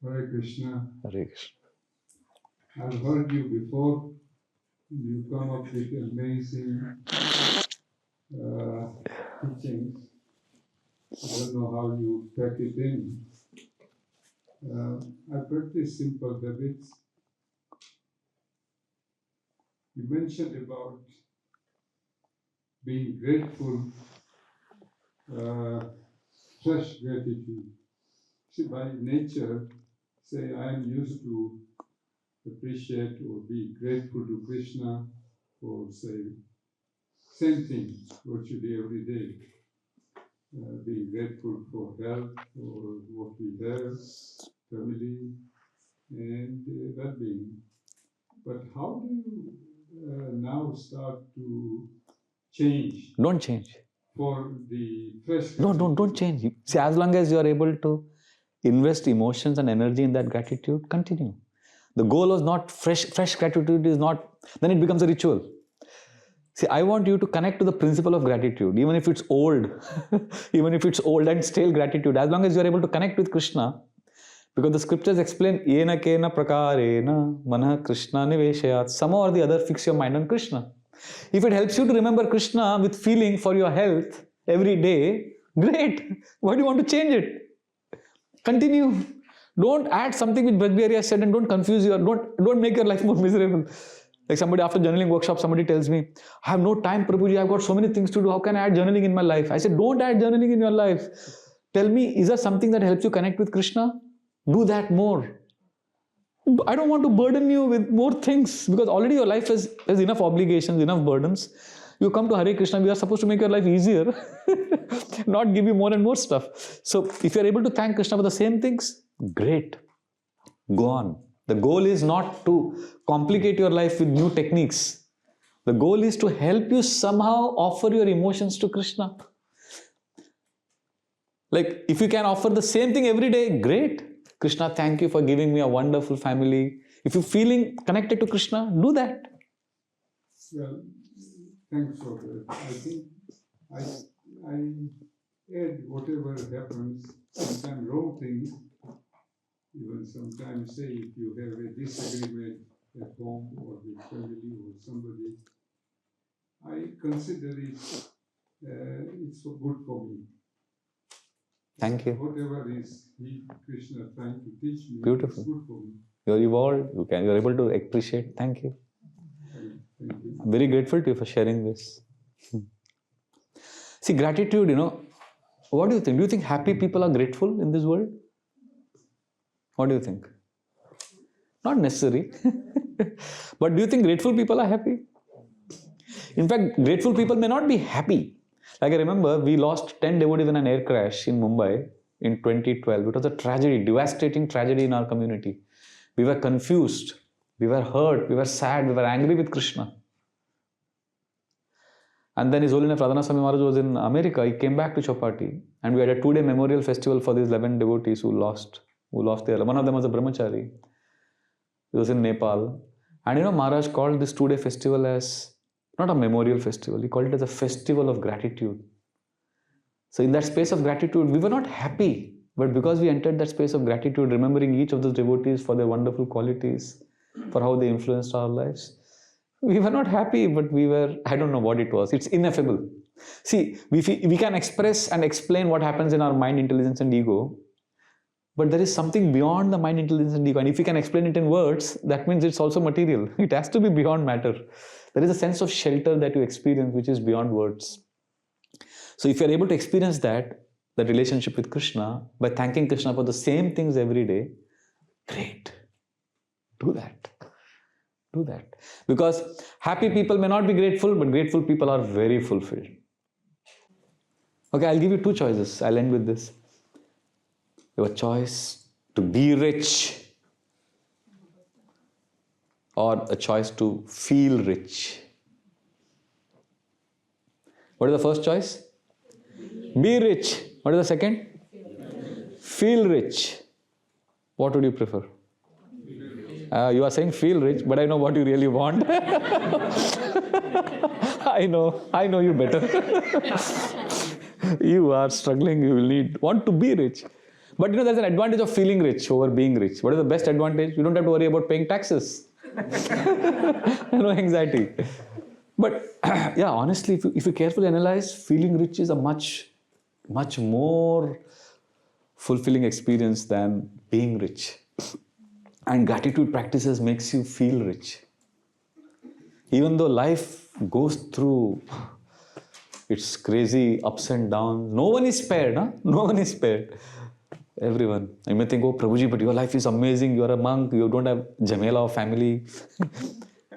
[SPEAKER 8] Hare Krishna.
[SPEAKER 1] Hare Krishna.
[SPEAKER 8] I've heard you before You come up with amazing teachings. I don't know how you pack it in. I practice simple habits. You mentioned about being grateful, fresh gratitude. See, by nature, say I am used to appreciate or be grateful to Krishna for, say, same thing, what you do every day. Being grateful for health, or what we have, family, and well-being. But how do you now start to change
[SPEAKER 1] Don't change.
[SPEAKER 8] for the fresh?
[SPEAKER 1] No, don't change. See, as long as you are able to invest emotions and energy in that gratitude, continue. The goal was not fresh gratitude is not, then it becomes a ritual. See, I want you to connect to the principle of gratitude, even if it's old, even if it's old and stale gratitude, as long as you are able to connect with Krishna, because the scriptures explain, yena kena prakarena manah Krishna niveshayat, somehow or the other fix your mind on Krishna. If it helps you to remember Krishna with feeling for your health every day, great. Why do you want to change it? Continue. Don't add something which Vraja Bihari has said and don't confuse your, don't make your life more miserable. Like somebody after journaling workshop, somebody tells me, I have no time, Prabhuji, I've got so many things to do. How can I add journaling in my life? I said, don't add journaling in your life. Tell me, is there something that helps you connect with Krishna? Do that more. I don't want to burden you with more things because already your life has enough obligations, enough burdens. You come to Hare Krishna, we are supposed to make your life easier, not give you more and more stuff. So if you are able to thank Krishna for the same things, great. Go on. The goal is not to complicate your life with new techniques. The goal is to help you somehow offer your emotions to Krishna. Like if you can offer the same thing every day, great. Krishna, thank you for giving me a wonderful family. If you're feeling connected to Krishna, do that.
[SPEAKER 8] Well, thanks for that. I think I add whatever happens, sometimes wrong things, even sometimes say if you have a disagreement at home or with family or somebody, I consider it's so good for me.
[SPEAKER 1] Thank you.
[SPEAKER 8] Whatever is Krishna trying to teach me,
[SPEAKER 1] Beautiful.
[SPEAKER 8] it's good for me.
[SPEAKER 1] You're evolved, you're able to appreciate. Thank you.
[SPEAKER 8] Thank you.
[SPEAKER 1] I'm very grateful to you for sharing this. See, gratitude, what do you think? Do you think happy people are grateful in this world? What do you think? Not necessary. But do you think grateful people are happy? In fact, grateful people may not be happy. Like I remember, we lost 10 devotees in an air crash in Mumbai in 2012. It was a tragedy, devastating tragedy in our community. We were confused, we were hurt, we were sad, we were angry with Krishna. And then His Holiness Radhana Swami Maharaj was in America. He came back to Chowpatty and we had a 2-day memorial festival for these 11 devotees who lost their life. One of them was a brahmachari. He was in Nepal. And Maharaj called this 2-day festival as not a memorial festival. He called it as a festival of gratitude. So in that space of gratitude, we were not happy. But because we entered that space of gratitude, remembering each of those devotees for their wonderful qualities, for how they influenced our lives, we were not happy, but we were, I don't know what it was. It's ineffable. See, we can express and explain what happens in our mind, intelligence and ego, but there is something beyond the mind, intelligence and ego. And if we can explain it in words, that means it's also material. It has to be beyond matter. There is a sense of shelter that you experience which is beyond words. So if you're able to experience that relationship with Krishna, by thanking Krishna for the same things every day, great. Do that. Do that. Because happy people may not be grateful, but grateful people are very fulfilled. Okay, I'll give you 2 choices. I'll end with this. You have a choice to be rich or a choice to feel rich. What is the first choice? Be rich. What is the second? Feel rich. What would you prefer? You are saying feel rich, but I know what you really want. I know you better. You are struggling, you will want to be rich. But there's an advantage of feeling rich over being rich. What is the best advantage? You don't have to worry about paying taxes. No anxiety. But yeah, honestly, if you carefully analyze, feeling rich is a much more fulfilling experience than being rich. And gratitude practices makes you feel rich. Even though life goes through its crazy ups and downs, no one is spared, huh? No one is spared. Everyone. You may think, oh Prabhuji, but your life is amazing, you are a monk, you don't have Jamela or family.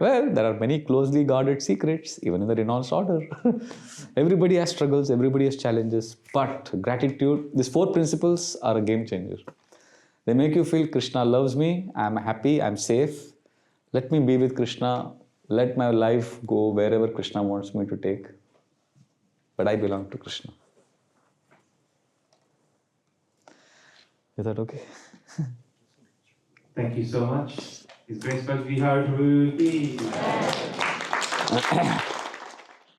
[SPEAKER 1] Well, there are many closely guarded secrets, even in the renounced order. Everybody has struggles, everybody has challenges. But gratitude, these 4 principles are a game changer. They make you feel Krishna loves me, I'm happy, I'm safe. Let me be with Krishna. Let my life go wherever Krishna wants me to take. But I belong to Krishna. Is that okay?
[SPEAKER 4] Thank you so much. His Grace Vraja Bihari.